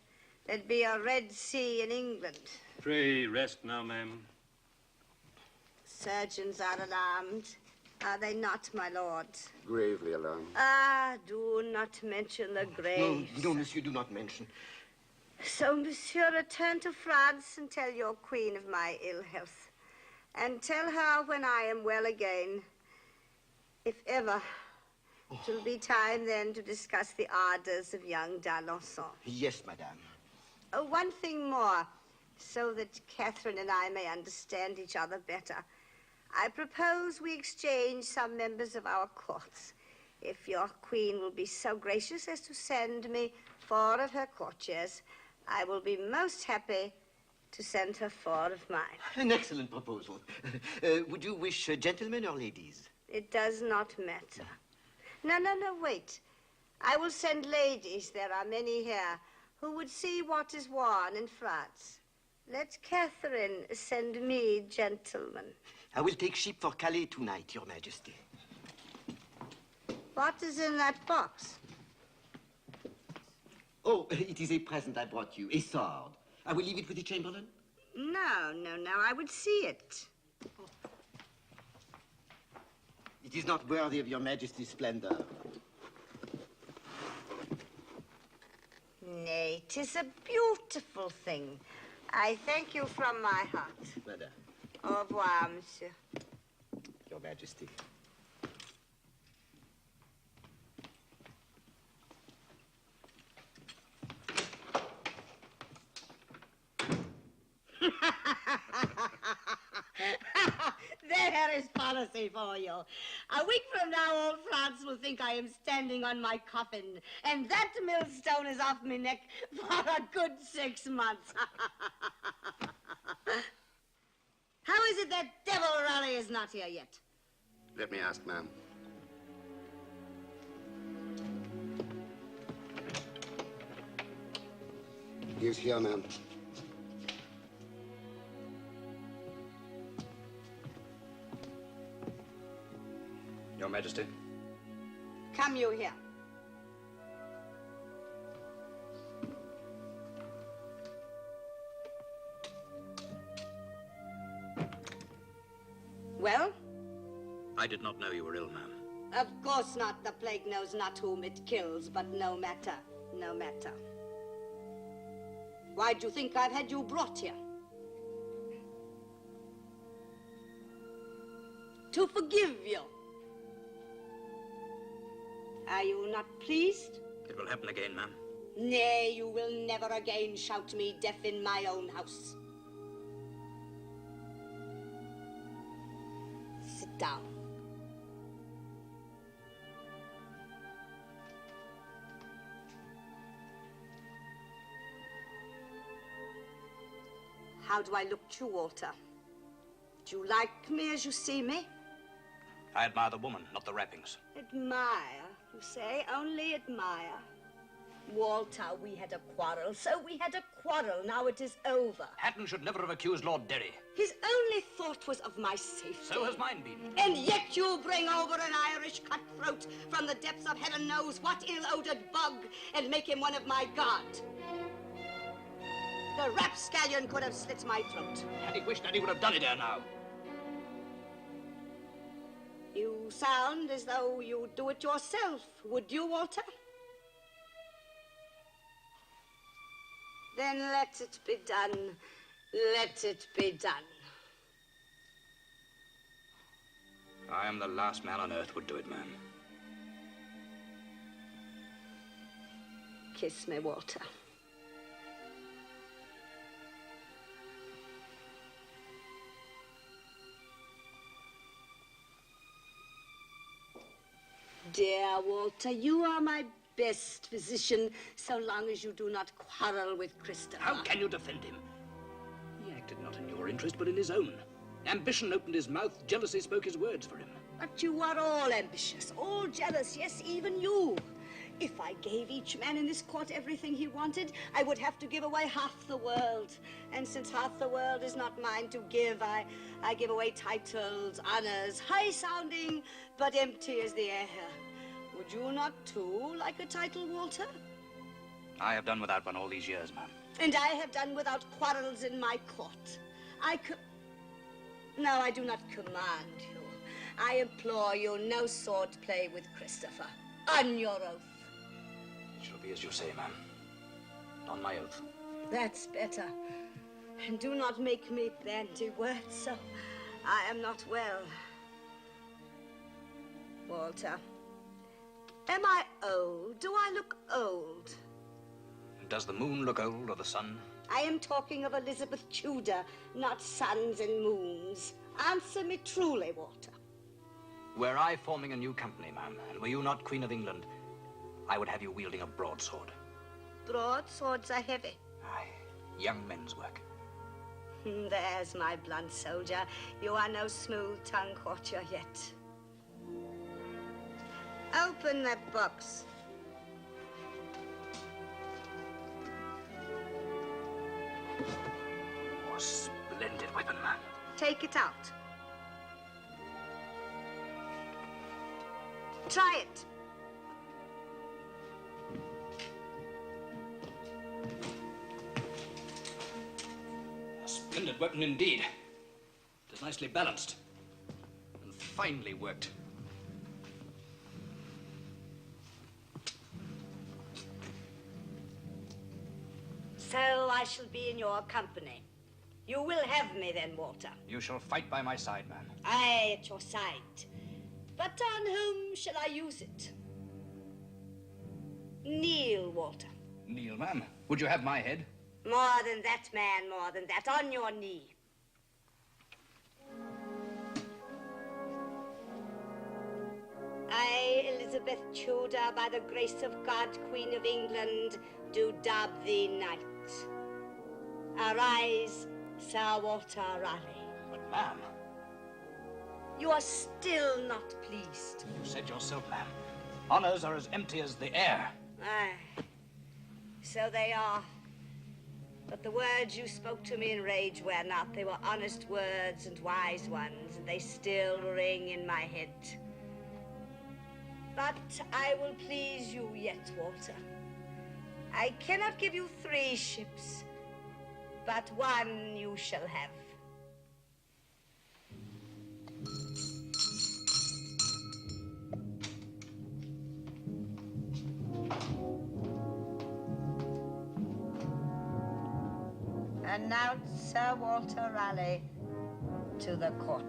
there'd be a Red Sea in England. Pray rest now, ma'am. Surgeons are alarmed, are they not, my lord? Gravely alarmed. Ah, do not mention the grave. No, monsieur, do not mention. So, monsieur, return to France and tell your queen of my ill health. And tell her when I am well again, if ever, it'll be time then to discuss the ardors of young d'Alençon. Yes, madame. Oh, one thing more, so that Catherine and I may understand each other better. I propose we exchange some members of our courts. If your queen will be so gracious as to send me 4 of her courtiers, I will be most happy to send her 4 of mine. An excellent proposal. Would you wish gentlemen or ladies? It does not matter. No, wait. I will send ladies, there are many here, who would see what is worn in France. Let Catherine send me gentlemen. I will take ship for Calais tonight, Your Majesty. What is in that box? Oh, it is a present I brought you, a sword. I will leave it with the Chamberlain. No, I would see it. It is not worthy of Your Majesty's splendor. Nay, 'tis a beautiful thing. I thank you from my heart. Madame. Au revoir, monsieur. Your Majesty. There is policy for you. A week from now, all France will think I am standing on my coffin, and that millstone is off my neck for a good 6 months. How is it that devil Raleigh is not here yet? Let me ask, ma'am. He is here, ma'am. Your Majesty. Come you here. Well? I did not know you were ill, ma'am. Of course not. The plague knows not whom it kills, but no matter. No matter. Why do you think I've had you brought here? To forgive you. Are you not pleased? It will happen again, ma'am. Nay, you will never again shout me deaf in my own house. Sit down. How do I look to you, Walter? Do you like me as you see me? I admire the woman, not the wrappings. Admire, you say? Only admire. Walter, we had a quarrel, so we had a quarrel. Now it is over. Hatton should never have accused Lord Derry. His only thought was of my safety. So has mine been. And yet you bring over an Irish cutthroat from the depths of heaven knows what ill-odored bog and make him one of my guard. The rapscallion could have slit my throat. Had he wished that, he would have done it ere now. You sound as though you'd do it yourself. Would you, Walter? Then let it be done. Let it be done. I am the last man on earth would do it, ma'am. Kiss me, Walter. Dear Walter, you are my best physician, so long as you do not quarrel with Christopher. How can you defend him? He acted not in your interest, but in his own. Ambition opened his mouth, jealousy spoke his words for him. But you are all ambitious, all jealous, yes, even you. If I gave each man in this court everything he wanted, I would have to give away half the world. And since half the world is not mine to give, I give away titles, honors, high-sounding, but empty as the air. Would you not, too, like a title, Walter? I have done without one all these years, ma'am. And I have done without quarrels in my court. No, I do not command you. I implore you, no sword play with Christopher. On your oath. It shall be as you say, ma'am. On my oath. That's better. And do not make me bandy words, so I am not well. Walter, am I old? Do I look old? Does the moon look old, or the sun? I am talking of Elizabeth Tudor, not suns and moons. Answer me truly, Walter. Were I forming a new company, ma'am, and were you not Queen of England, I would have you wielding a broadsword. Broadswords are heavy. Aye, young men's work. There's my blunt soldier. You are no smooth-tongued courtier yet. Open that box. Oh, splendid weapon, ma'am. Take it out. Try it. A splendid weapon indeed. It is nicely balanced and finely worked. So I shall be in your company. You will have me then, Walter. You shall fight by my side, ma'am. Aye, at your side. But on whom shall I use it? Kneel, Walter. Kneel, ma'am. Would you have my head? More than that, man, more than that. On your knee. I, Elizabeth Tudor, by the grace of God, Queen of England, do dub thee knight. Arise, Sir Walter Raleigh. But, ma'am... You are still not pleased. You said yourself, ma'am. Honors are as empty as the air. Aye, so they are. But the words you spoke to me in rage were not. They were honest words and wise ones, and they still ring in my head. But I will please you yet, Walter. I cannot give you 3 ships, but 1 you shall have. Announce Sir Walter Raleigh to the court.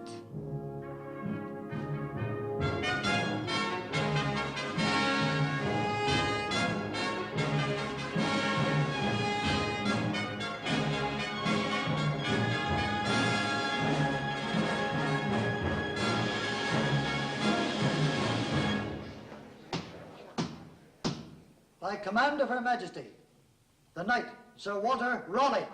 By command of Her Majesty, the Knight, Sir Walter Raleigh.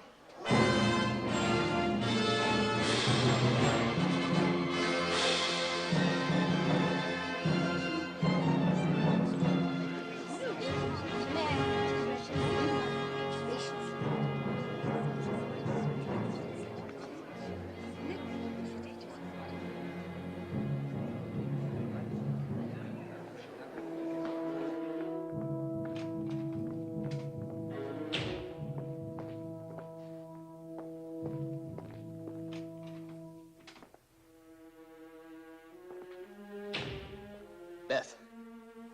Beth.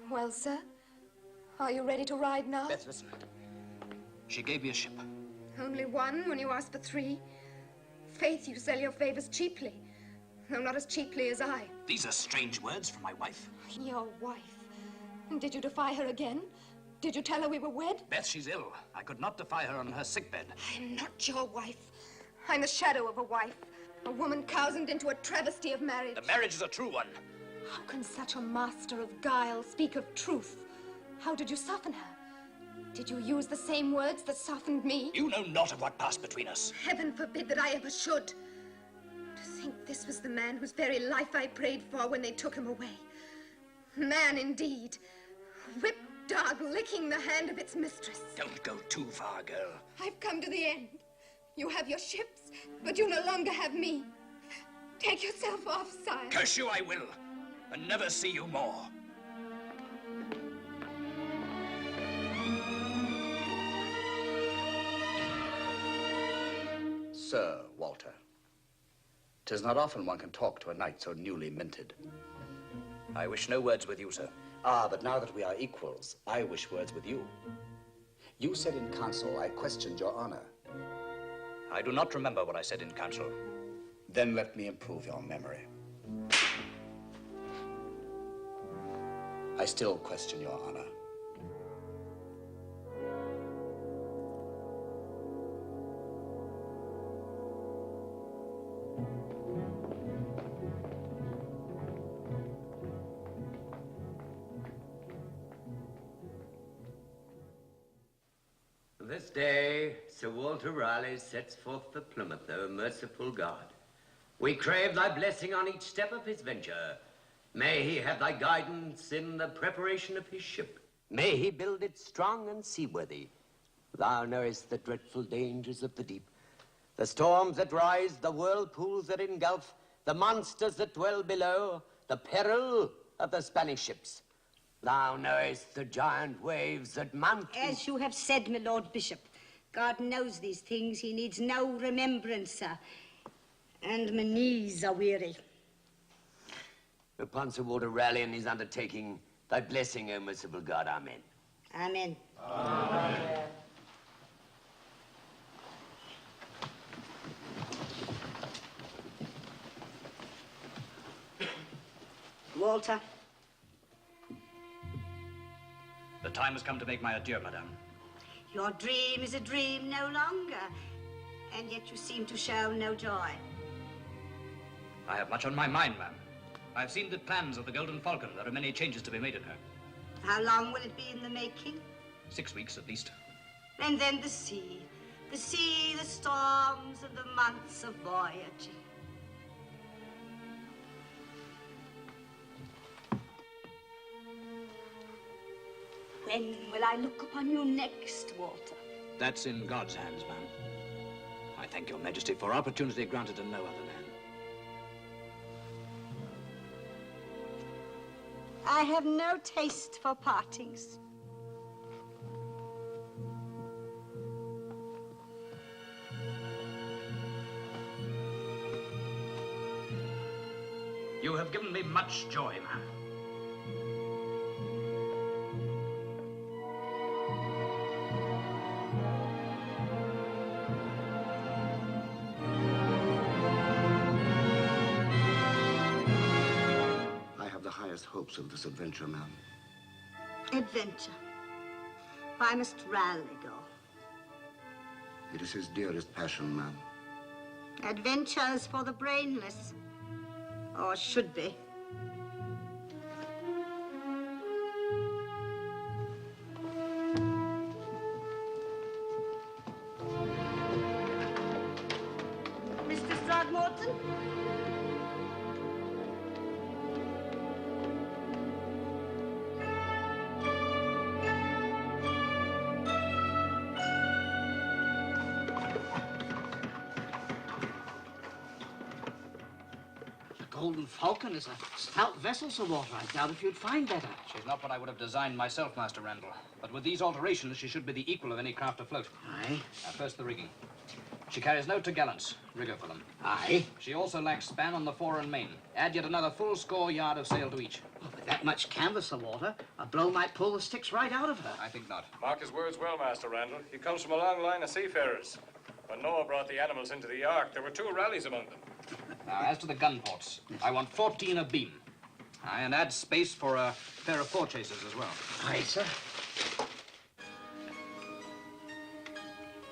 Well, sir, are you ready to ride now? Beth, listen. She gave me a ship. Only 1 when you asked for 3. Faith, you sell your favors cheaply. Though not as cheaply as I. These are strange words from my wife. Your wife? And did you defy her again? Did you tell her we were wed? Beth, she's ill. I could not defy her on her sickbed. I'm not your wife. I'm the shadow of a wife. A woman cozened into a travesty of marriage. The marriage is a true one. How can such a master of guile speak of truth? How did you soften her? Did you use the same words that softened me? You know not of what passed between us. Heaven forbid that I ever should. To think this was the man whose very life I prayed for when they took him away. Man indeed. Whip dog licking the hand of its mistress. Don't go too far, girl. I've come to the end. You have your ships, but you no longer have me. Take yourself off, sire. Curse you I will, and never see you more. Sir Walter, 'tis not often one can talk to a knight so newly minted. I wish no words with you, sir. Ah, but now that we are equals, I wish words with you. You said in council I questioned your honor. I do not remember what I said in council. Then let me improve your memory. I still question your honor. This day, Sir Walter Raleigh sets forth for Plymouth, O merciful God. We crave thy blessing on each step of his venture. May he have thy guidance in the preparation of his ship. May he build it strong and seaworthy. Thou knowest the dreadful dangers of the deep, the storms that rise, the whirlpools that engulf, the monsters that dwell below, the peril of the Spanish ships. Thou knowest the giant waves that mount. As you have said, my Lord Bishop, God knows these things. He needs no remembrancer. And my knees are weary. Upon Sir Walter Raleigh and his undertaking, thy blessing, O merciful God. Amen. Amen. Amen. Walter. The time has come to make my adieu, madame. Your dream is a dream no longer, and yet you seem to show no joy. I have much on my mind, ma'am. I've seen the plans of the Golden Falcon. There are many changes to be made in her. How long will it be in the making? 6 weeks at least. And then the sea, the storms, and the months of voyaging. When will I look upon you next, Walter? That's in God's hands, ma'am. I thank your majesty for opportunity granted to no other man. I have no taste for partings. You have given me much joy, ma'am. Hopes of this adventure, ma'am. Adventure? Why must Raleigh go? It is his dearest passion, ma'am. Adventures for the brainless. Or should be. Mr. Throgmorton? Golden Falcon is a stout vessel, Sir Walter. I doubt if you'd find better. She's not what I would have designed myself, Master Randall. But with these alterations, she should be the equal of any craft afloat. Aye. First, the rigging. She carries no topgallants, rigger for them. Aye. She also lacks span on the fore and main. Add yet another full score yard of sail to each. Oh, with that much canvas, Sir Walter, a blow might pull the sticks right out of her. I think not. Mark his words well, Master Randall. He comes from a long line of seafarers. When Noah brought the animals into the ark, there were 2 Raleighs among them. Now, as to the gun ports, I want 14 abeam. And add space for a pair of forechasers as well. Aye, sir.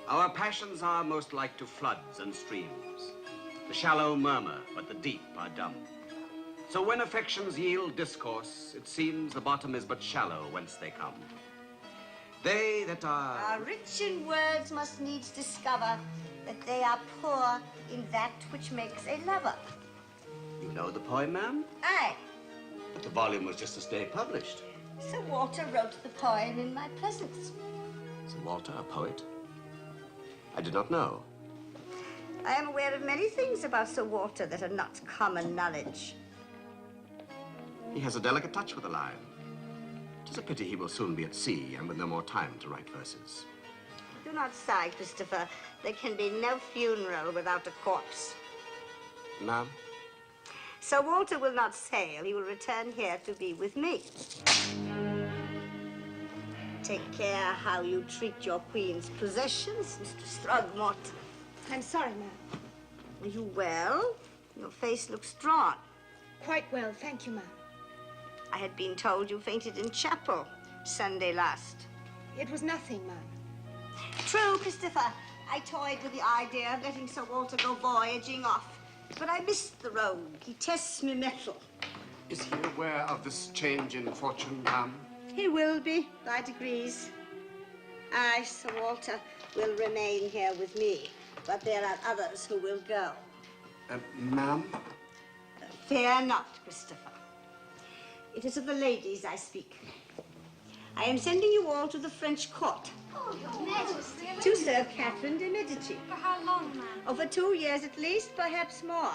Our passions are most like to floods and streams. The shallow murmur, but the deep are dumb. So when affections yield discourse, it seems the bottom is but shallow whence they come. They that are rich in words must needs discover that they are poor in that which makes a lover. You know the poem, ma'am? Aye. But the volume was just this day published. Sir Walter wrote the poem in my presence. Sir Walter, a poet? I did not know. I am aware of many things about Sir Walter that are not common knowledge. He has a delicate touch with the line. 'Tis a pity he will soon be at sea and with no more time to write verses. Do not sigh, Christopher. There can be no funeral without a corpse. Ma'am? Sir Walter will not sail. He will return here to be with me. Take care how you treat your queen's possessions, Mr. Throgmorton. I'm sorry, ma'am. Are you well? Your face looks drawn. Quite well, thank you, ma'am. I had been told you fainted in chapel Sunday last. It was nothing, ma'am. True, Christopher. I toyed with the idea of letting Sir Walter go voyaging off. But I missed the rogue. He tests me mettle. Is he aware of this change in fortune, ma'am? He will be, by degrees. I, Sir Walter, will remain here with me. But there are others who will go. Ma'am? Fear not, Christopher. It is of the ladies I speak. I am sending you all to the French court. Oh, Your Majesty. To serve Catherine de Medici. For how long, ma'am? Oh, for 2 years at least, perhaps more.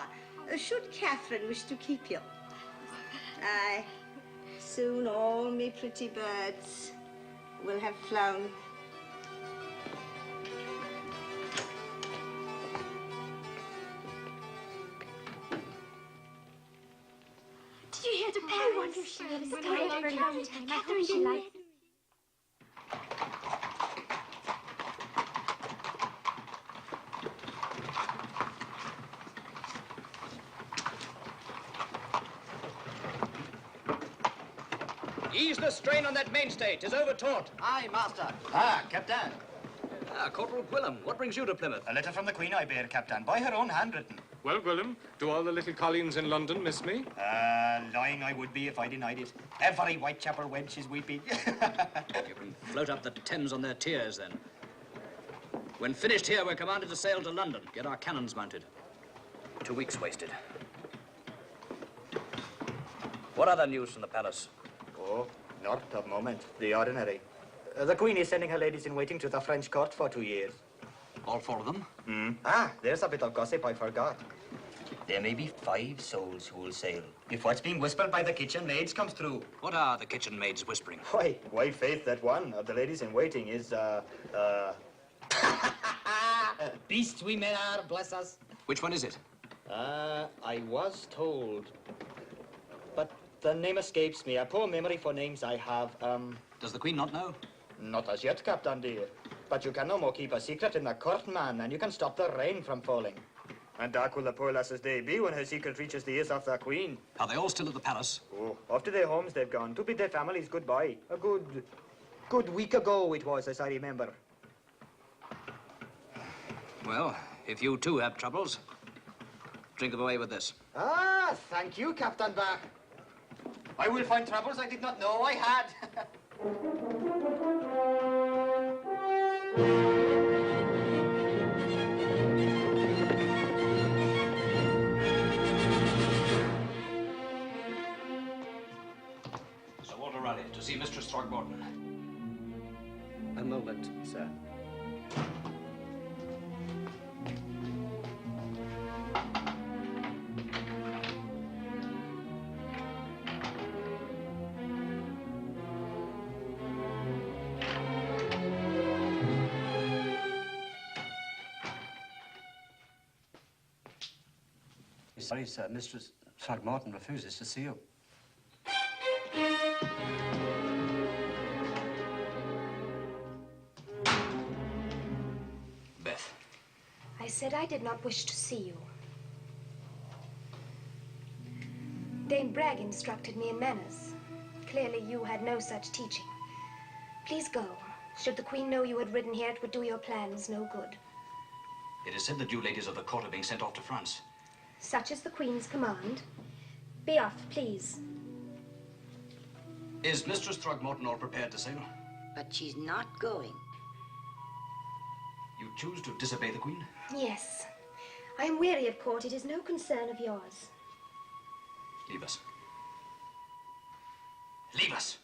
Should Catherine wish to keep you. Aye, soon all me pretty birds will have flown. Did you hear the parents? I wonder if she ever stayed for a long time. I hope she likes it. Ease the strain on that mainstay. 'Tis overtaut. Aye, master. Ah, Captain. Corporal Gwillem, what brings you to Plymouth? A letter from the Queen I bear, Captain, by her own handwritten. Well, Gwillem, do all the little colleens in London miss me? Lying I would be if I denied it. Every Whitechapel wench is weeping. You can float up the Thames on their tiers, then. When finished here, we're commanded to sail to London, get our cannons mounted. 2 weeks wasted. What other news from the palace? Oh, not of moment. The ordinary. The Queen is sending her ladies-in-waiting to the French court for 2 years. All 4 of them? Ah, there's a bit of gossip I forgot. There may be 5 souls who will sail, if what's being whispered by the kitchen maids comes true. What are the kitchen maids whispering? Why, faith that one of the ladies-in-waiting is, Beasts we men are, bless us. Which one is it? I was told, but the name escapes me. A poor memory for names I have. Does the Queen not know? Not as yet, Captain dear. But you can no more keep a secret in the court, man, than you can stop the rain from falling. And dark will the poor lass's day be when her secret reaches the ears of the Queen. Are they all still at the palace? Oh, off to their homes they've gone, to bid their families goodbye. A good week ago it was, as I remember. Well, if you too have troubles, drink them away with this. Ah, thank you, Captain Bach. I will find troubles I did not know I had. Sir Walter Raleigh, to see Mistress Throgmorton. A moment, sir. Sorry, sir. Mistress Throgmorton refuses to see you. Beth. I said I did not wish to see you. Dame Bragg instructed me in manners. Clearly you had no such teaching. Please go. Should the Queen know you had ridden here, it would do your plans no good. It is said that you ladies of the court are being sent off to France. Such is the Queen's command. Be off, please. Is Mistress Throgmorton all prepared to sail? But she's not going. You choose to disobey the Queen? Yes. I am weary of court. It is no concern of yours. Leave us. Leave us!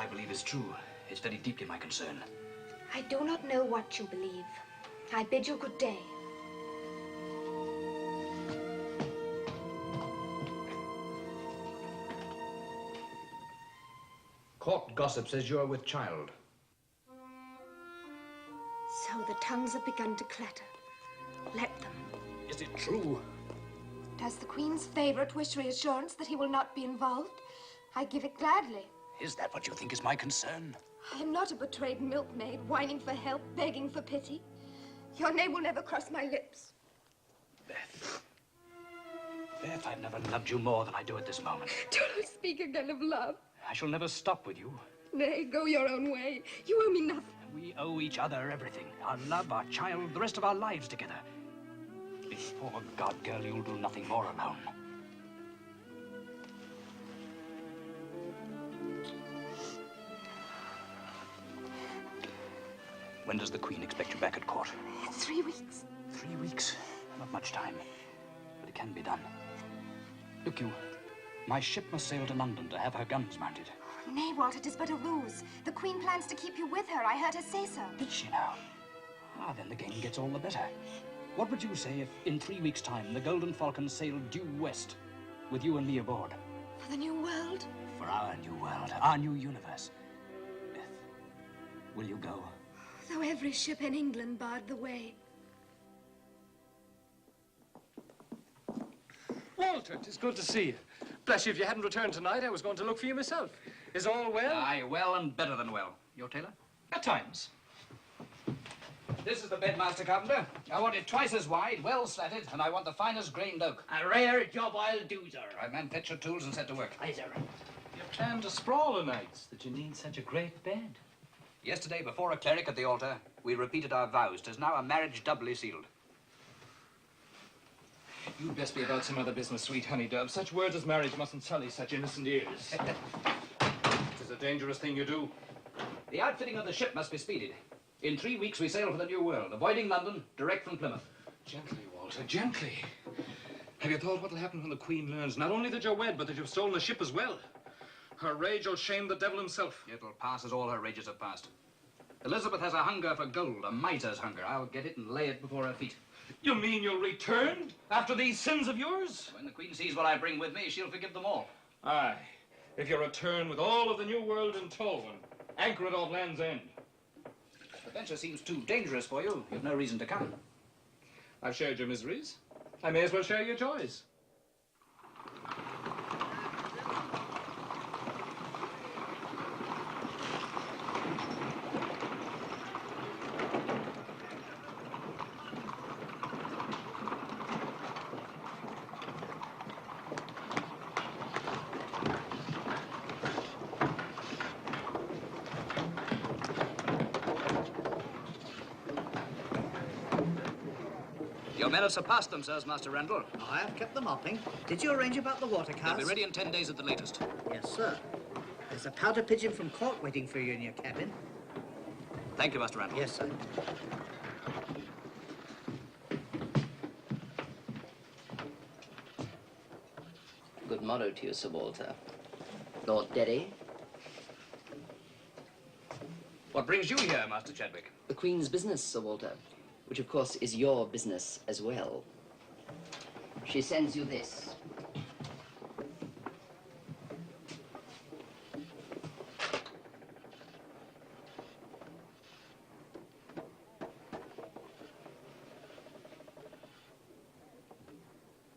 I believe is true. It's very deeply my concern. I do not know what you believe. I bid you good day. Court gossip says you're with child. So the tongues have begun to clatter. Let them. Is it true? Does the Queen's favorite wish reassurance that he will not be involved? I give it gladly. Is that what you think is my concern? I am not a betrayed milkmaid, whining for help, begging for pity. Your name will never cross my lips. Beth. Beth, I've never loved you more than I do at this moment. Do not speak again of love. I shall never stop with you. Nay, go your own way. You owe me nothing. We owe each other everything. Our love, our child, the rest of our lives together. Before God, girl, you'll do nothing more alone. When does the Queen expect you back at court? 3 weeks. 3 weeks? Not much time. But it can be done. Look, my ship must sail to London to have her guns mounted. Nay, Walt, it is but a ruse. The Queen plans to keep you with her. I heard her say so. Did she now? Ah, then the game gets all the better. What would you say if, in 3 weeks' time, the Golden Falcon sailed due west, with you and me aboard? For the new world? For our new world, our new universe. Beth, will you go? Though every ship in England barred the way. Walter, 'tis good to see you. Bless you, if you hadn't returned tonight, I was going to look for you myself. Is all well? Aye, well and better than well. Your tailor? At times. This is the bed, Master Carpenter. I want it twice as wide, well slatted, and I want the finest grained oak. A rare job I'll do, sir. Right, man, fetch your tools and set to work. Aye, sir. You plan to sprawl o' nights that you need such a great bed. Yesterday, before a cleric at the altar, we repeated our vows. 'Tis now a marriage doubly sealed. You'd best be about some other business, sweet honey dove. Such words as marriage mustn't sully such innocent ears. 'Tis a dangerous thing you do. The outfitting of the ship must be speeded. In 3 weeks, we sail for the New World, avoiding London, direct from Plymouth. Gently, Walter, gently. Have you thought what'll happen when the Queen learns not only that you're wed, but that you've stolen the ship as well? Her rage will shame the devil himself. It'll pass as all her rages have passed. Elizabeth has a hunger for gold, a miser's hunger. I'll get it and lay it before her feet. You mean you'll return after these sins of yours? When the Queen sees what I bring with me, she'll forgive them all. Aye, if you return with all of the New World in tow and anchor it off Land's End. The venture seems too dangerous for you. You've no reason to come. I've shared your miseries. I may as well share your joys. Your men have surpassed themselves, Master Randall. I have kept them mopping. Did you arrange about the water They'll cars? be ready in 10 days at the latest. Yes, sir. There's a powder pigeon from court waiting for you in your cabin. Thank you, Master Randall. Yes, sir. Good morrow to you, Sir Walter. Lord Derry. What brings you here, Master Chadwick? The Queen's business, Sir Walter, which of course is your business as well. She sends you this.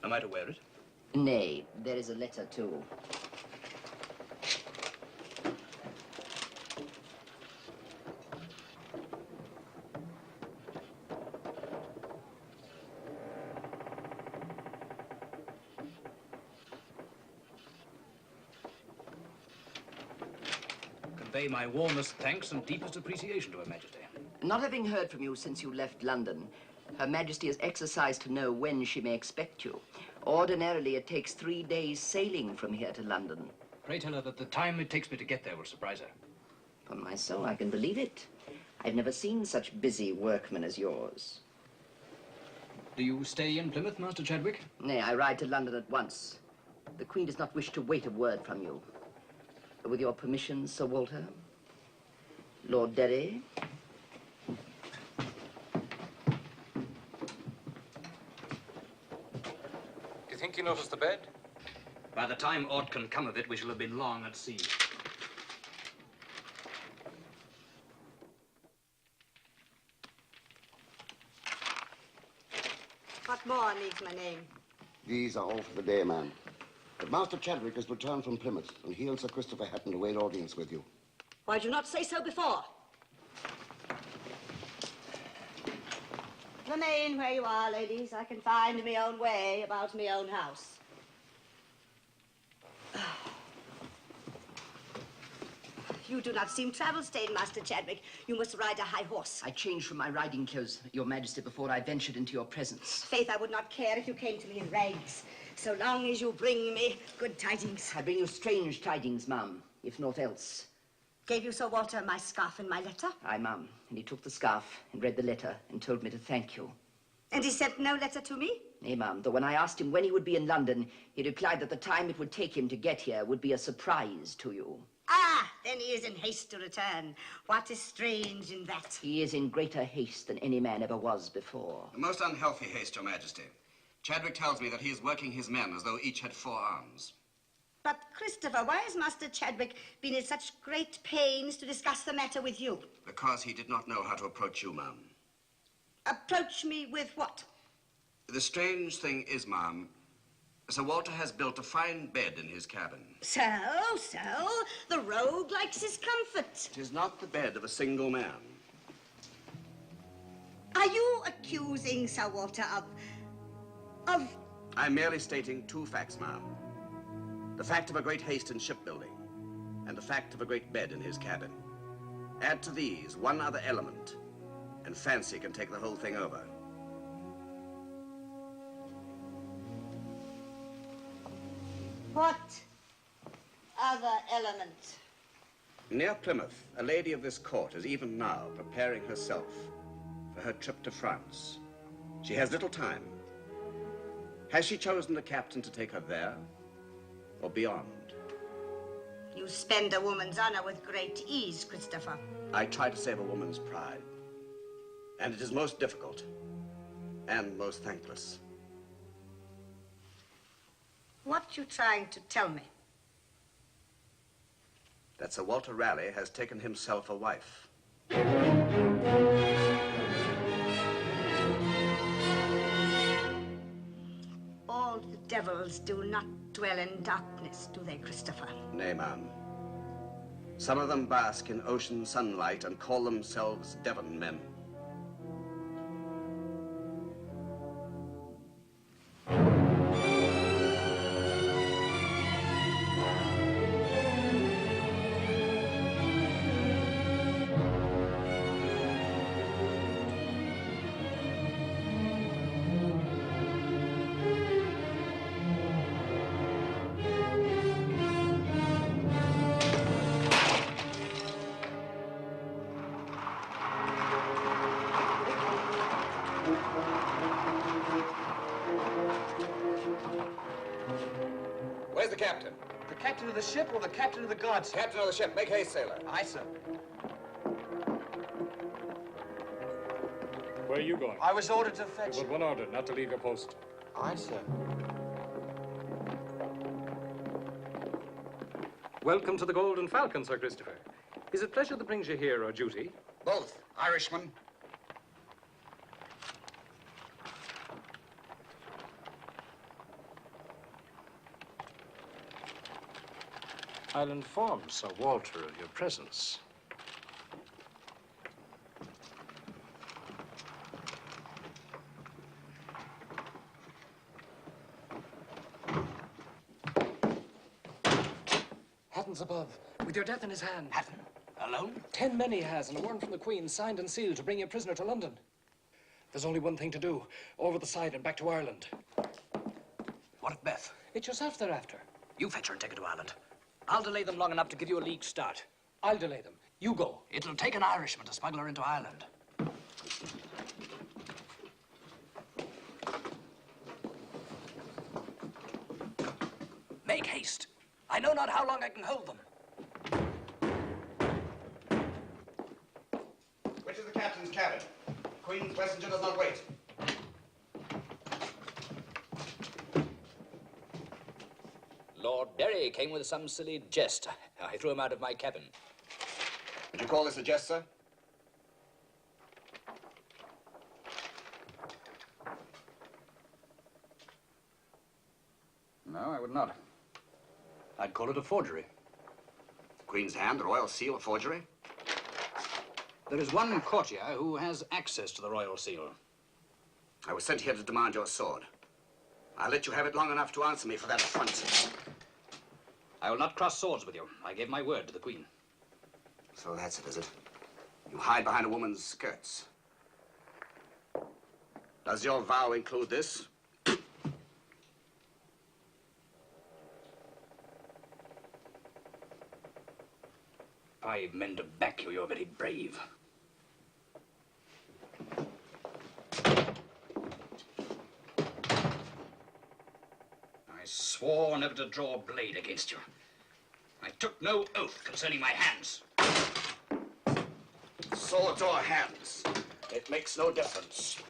Am I to wear it? Nay, there is a letter too. Convey my warmest thanks and deepest appreciation to Her Majesty. Not having heard from you since you left London, Her Majesty has exercised to know when she may expect you. Ordinarily, it takes 3 days sailing from here to London. Pray tell her that the time it takes me to get there will surprise her. Upon my soul, I can believe it. I've never seen such busy workmen as yours. Do you stay in Plymouth, Master Chadwick? Nay, I ride to London at once. The Queen does not wish to wait a word from you. With your permission, Sir Walter. Lord Derry. Do you think you noticed the bed? By the time aught can come of it, we shall have been long at sea. What more needs my name? These are all for the day, ma'am. But Master Chadwick has returned from Plymouth, and he and Sir Christopher Hatton await audience with you. Why did you not say so before? Remain where you are, ladies. I can find me own way about me own house. You do not seem travel-stained, Master Chadwick. You must ride a high horse. I changed from my riding clothes, Your Majesty, before I ventured into your presence. Faith, I would not care if you came to me in rags, so long as you bring me good tidings. I bring you strange tidings, ma'am, if naught else. Gave you Sir Walter my scarf and my letter? Aye, ma'am. And he took the scarf and read the letter and told me to thank you. And he sent no letter to me? Nay, ma'am, though when I asked him when he would be in London, he replied that the time it would take him to get here would be a surprise to you. Ah, then he is in haste to return. What is strange in that? He is in greater haste than any man ever was before. A most unhealthy haste, Your Majesty. Chadwick tells me that he is working his men as though each had 4 arms. But, Christopher, why has Master Chadwick been in such great pains to discuss the matter with you? Because he did not know how to approach you, ma'am. Approach me with what? The strange thing is, ma'am, Sir Walter has built a fine bed in his cabin. So, the rogue likes his comfort. It is not the bed of a single man. Are you accusing Sir Walter of... I'm merely stating 2 facts, ma'am. The fact of a great haste in shipbuilding, and the fact of a great bed in his cabin. Add to these one other element, and fancy can take the whole thing over. What other element? Near Plymouth, a lady of this court is even now preparing herself for her trip to France. She has little time. Has she chosen the captain to take her there, or beyond? You spend a woman's honor with great ease, Christopher. I try to save a woman's pride, and it is most difficult and most thankless. What you trying to tell me? That Sir Walter Raleigh has taken himself a wife. All the devils do not dwell in darkness, do they, Christopher? Nay, ma'am. Some of them bask in ocean sunlight and call themselves Devon men. Where's the captain? The captain of the ship or the captain of the guard, sir? Captain of the ship. Make haste, sailor. Aye, sir. Where are you going? I was ordered to fetch... But one order, not to leave your post. Aye, sir. Welcome to the Golden Falcon, Sir Christopher. Is it pleasure that brings you here, or duty? Both. Irishman. I'll inform Sir Walter of your presence. Hatton's above, with your death in his hand. Hatton? Alone? 10 men he has, and a warrant from the Queen, signed and sealed, to bring your prisoner to London. There's only one thing to do. Over the side and back to Ireland. What of Beth? It's yourself they're after. You fetch her and take her to Ireland. I'll delay them long enough to give you a league start. I'll delay them. You go. It'll take an Irishman to smuggle her into Ireland. Make haste. I know not how long I can hold them. Queen's messenger does not wait. Lord Berry came with some silly jest. I threw him out of my cabin. Would you call this a jest, sir? No, I would not. I'd call it a forgery. The Queen's hand, the royal seal, a forgery? There is one courtier who has access to the royal seal. I was sent here to demand your sword. I'll let you have it long enough to answer me for that affront. I will not cross swords with you. I gave my word to the Queen. So that's it, is it? You hide behind a woman's skirts. Does your vow include this? 5 men to back you. You're very brave. I swore never to draw a blade against you. I took no oath concerning my hands. Swords or hands, it makes no difference.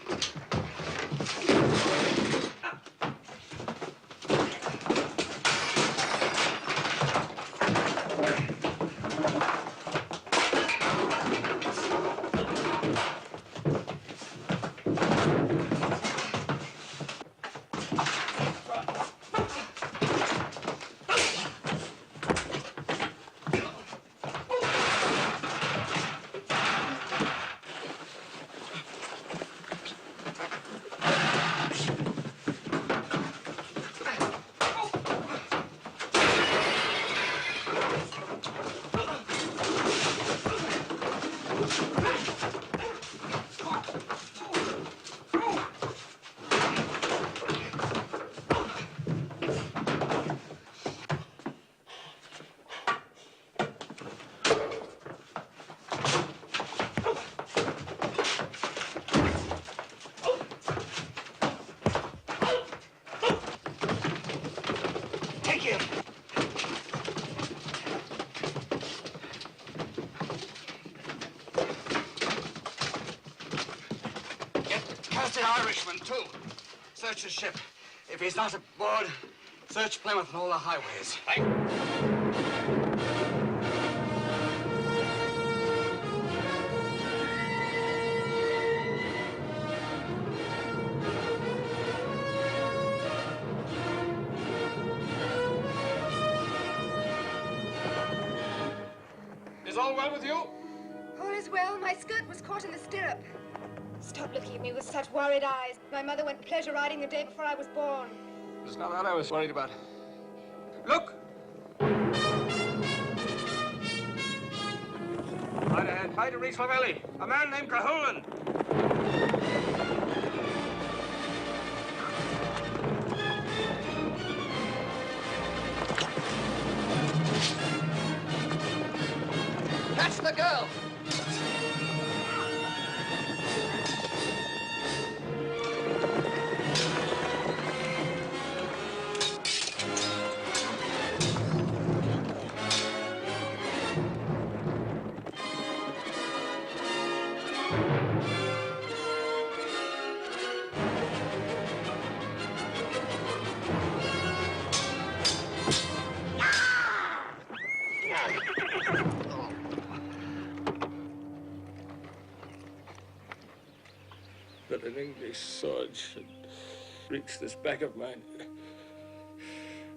Irishman, too. Search the ship. If he's not aboard, search Plymouth and all the highways. Is all well with you? All is well. My skirt was caught in the stirrup. Stop looking at me with such worried eyes. My mother went pleasure riding the day before I was born. It's not that I was worried about. Look! Right ahead. Try to reach my belly. A man named Cahulan. Catch the girl! That an English sword should reach this back of mine.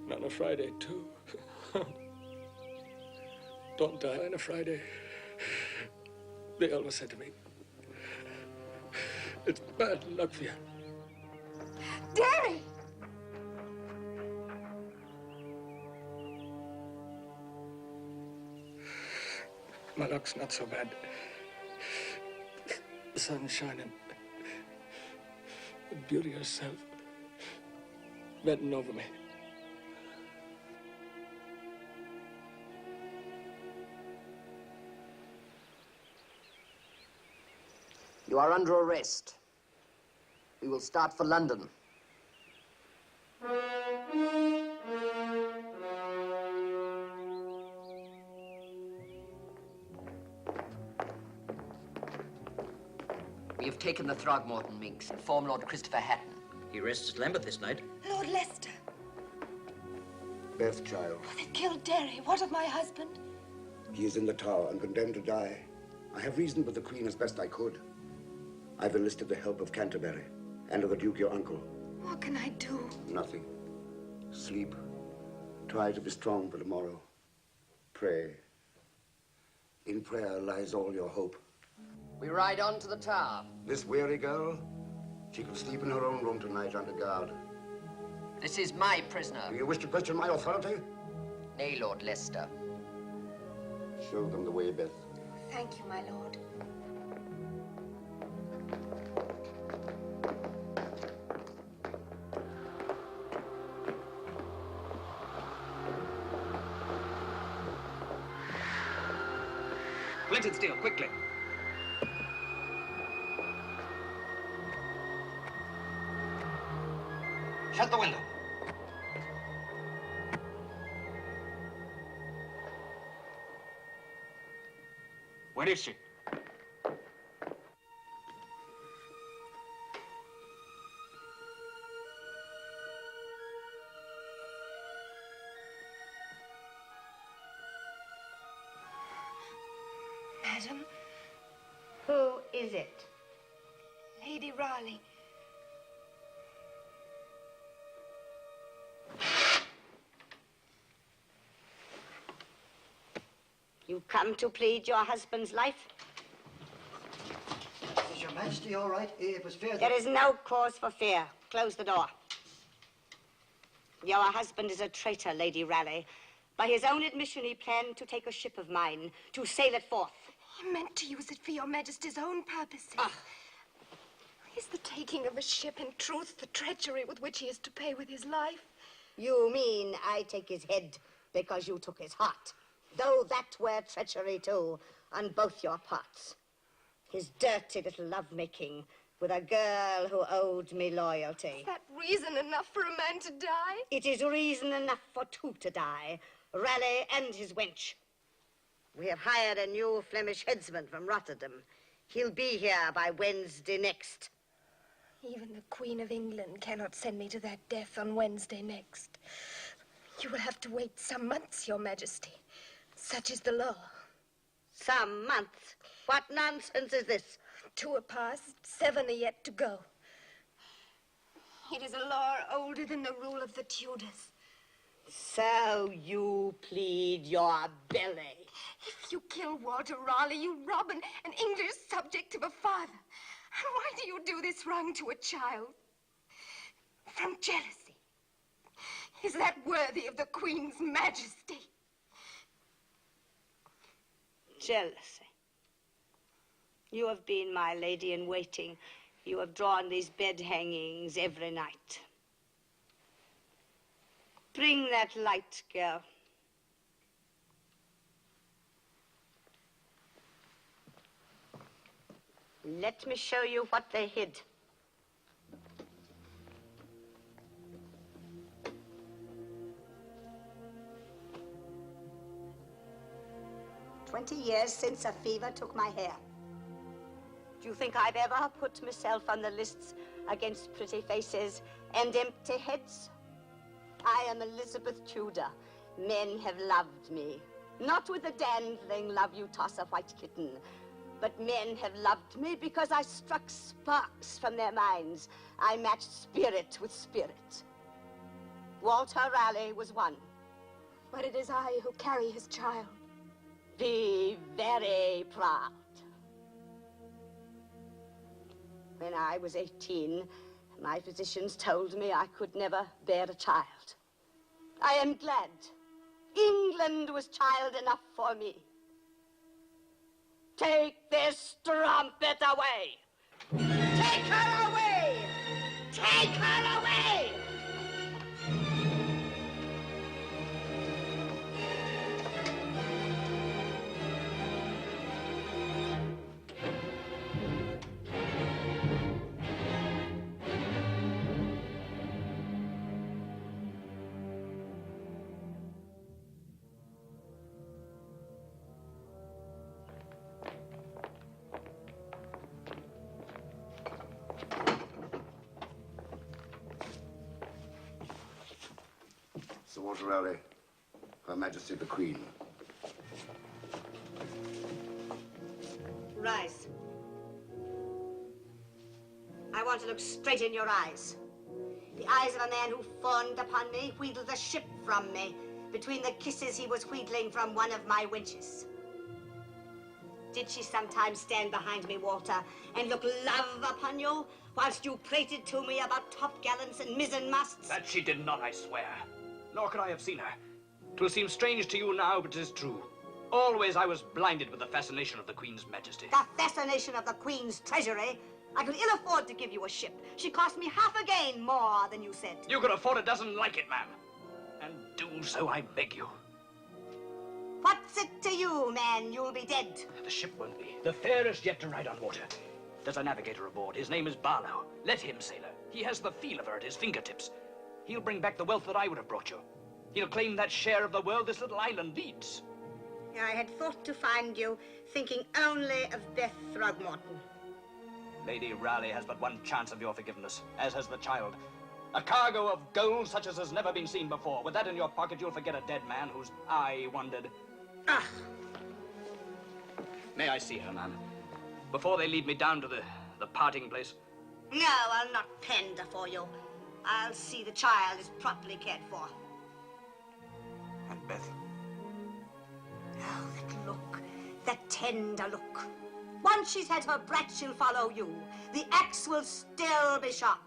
And on a Friday, too. Don't die on a Friday. They always said to me, it's bad luck for you. Derry! My luck's not so bad. The sun's shining. The beauty herself bending over me. You are under arrest. We will start for London. We have taken the Throgmorton minks. Inform Lord Christopher Hatton. He rests at Lambeth this night. Lord Leicester. Beth, child. They've killed Derry. What of my husband? He is in the tower and condemned to die. I have reasoned with the Queen as best I could. I've enlisted the help of Canterbury and of the Duke, your uncle. What can I do? Nothing. Sleep. Try to be strong for tomorrow. Pray. In prayer lies all your hope. We ride on to the tower. This weary girl, she could sleep in her own room tonight under guard. This is my prisoner. Do you wish to question my authority? Nay, Lord Leicester. Show them the way, Beth. Thank you, my lord. Flint and steel, quickly. Shut the window. Where is she? Madam, Who is it? Lady Raleigh. You come to plead your husband's life? Is your Majesty all right? It was feared that... There is no cause for fear. Close the door. Your husband is a traitor, Lady Raleigh. By his own admission, he planned to take a ship of mine, to sail it forth. He meant to use it for your Majesty's own purposes. Is the taking of a ship, in truth, the treachery with which he is to pay with his life? You mean I take his head because you took his heart? Though that were treachery, too, on both your parts. His dirty little lovemaking with a girl who owed me loyalty. Is that reason enough for a man to die? It is reason enough for two to die, Raleigh and his wench. We have hired a new Flemish headsman from Rotterdam. He'll be here by Wednesday next. Even the Queen of England cannot send me to that death on Wednesday next. You will have to wait some months, Your Majesty. Such is the law. Some months? What nonsense is this? 2 are past, 7 are yet to go. It is a law older than the rule of the Tudors. So you plead your belly. If you kill Walter Raleigh, you rob an English subject of a father. And why do you do this wrong to a child? From jealousy. Is that worthy of the Queen's Majesty? Jealousy. You have been my lady in waiting. You have drawn these bed hangings every night. Bring that light, girl. Let me show you what they hid. "20 years since a fever took my hair. Do you think I've ever put myself on the lists against pretty faces and empty heads? I am Elizabeth Tudor. Men have loved me. Not with the dandling love you toss a white kitten, but men have loved me because I struck sparks from their minds. I matched spirit with spirit. Walter Raleigh was one. But it is I who carry his child. Be very proud. When I was 18, my physicians told me I could never bear a child. I am glad. England was child enough for me. Take this strumpet away. Take her away! Take her away! Sir Walter Raleigh, Her Majesty the Queen. Rise. I want to look straight in your eyes. The eyes of a man who fawned upon me, wheedled the ship from me. Between the kisses he was wheedling from one of my wenches. Did she sometimes stand behind me, Walter, and look love upon you, whilst you prated to me about topgallants and mizzenmasts? That she did not, I swear. Nor could I have seen her. 'Twill seem strange to you now, but 'tis true. Always I was blinded with the fascination of the Queen's Majesty. The fascination of the Queen's treasury? I could ill afford to give you a ship. She cost me half a gain more than you said. You could afford a dozen like it, ma'am. And do so, I beg you. What's it to you, man? You'll be dead. The ship won't be. The fairest yet to ride on water. There's a navigator aboard. His name is Barlow. Let him sail her. He has the feel of her at his fingertips. He'll bring back the wealth that I would have brought you. He'll claim that share of the world this little island needs. I had thought to find you thinking only of Beth Throgmorton. Lady Raleigh has but one chance of your forgiveness, as has the child. A cargo of gold such as has never been seen before. With that in your pocket, you'll forget a dead man whose eye wandered. Ah! May I see her, ma'am? Before they lead me down to the parting place? No, I'll not pander for you. I'll see the child is properly cared for. And Beth? Oh, that look. That tender look. Once she's had her brat, she'll follow you. The axe will still be sharp.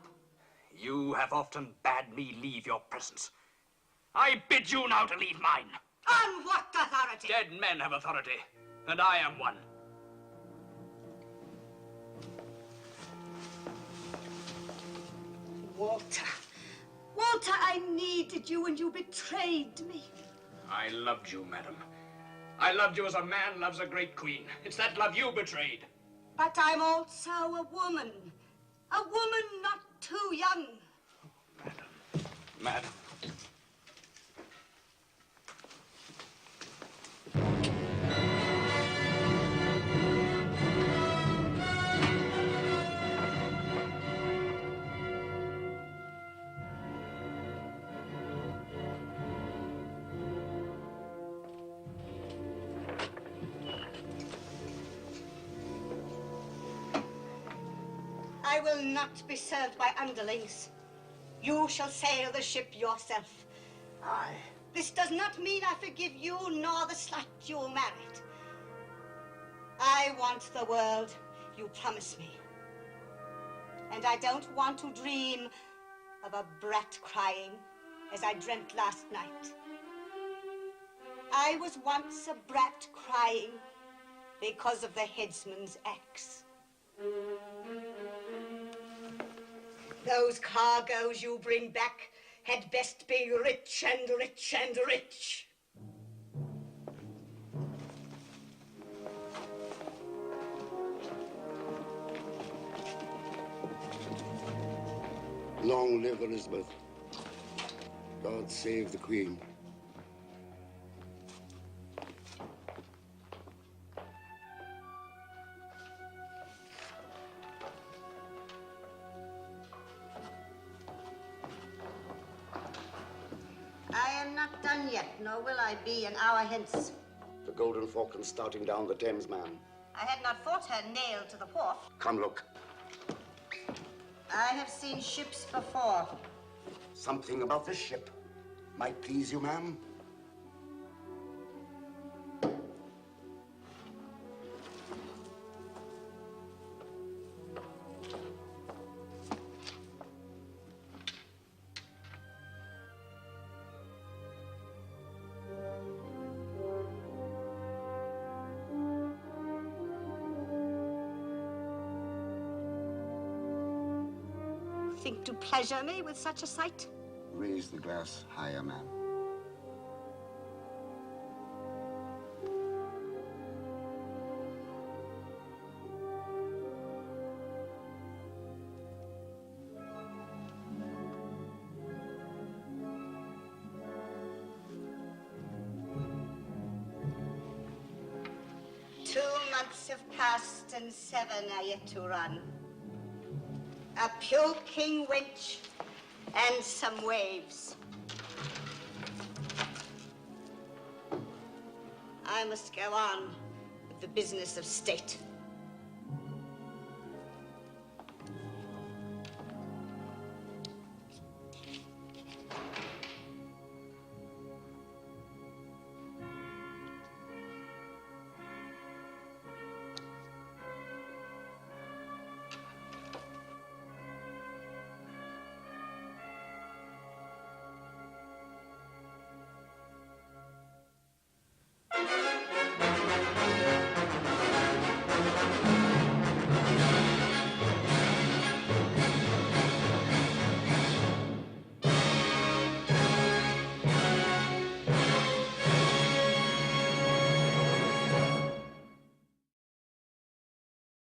You have often bade me leave your presence. I bid you now to leave mine. On what authority? Dead men have authority, and I am one. Walter. Walter, I needed you and you betrayed me. I loved you, madam. I loved you as a man loves a great queen. It's that love you betrayed. But I'm also a woman. A woman not too young. Madam. I will not be served by underlings. You shall sail the ship yourself. Aye. This does not mean I forgive you nor the slut you married. I want the world you promise me. And I don't want to dream of a brat crying as I dreamt last night. I was once a brat crying because of the headsman's axe. Those cargoes you bring back had best be rich and rich and rich. Long live Elizabeth. God save the Queen. I am not done yet, nor will I be an hour hence. The Golden Falcon's starting down the Thames, ma'am. I had not thought her nailed to the wharf. Come look. I have seen ships before. Something about this ship might please you, ma'am. Think to pleasure me with such a sight? Raise the glass higher, ma'am. Two months have passed and 7 are yet to run. A puking winch and some waves. I must go on with the business of state.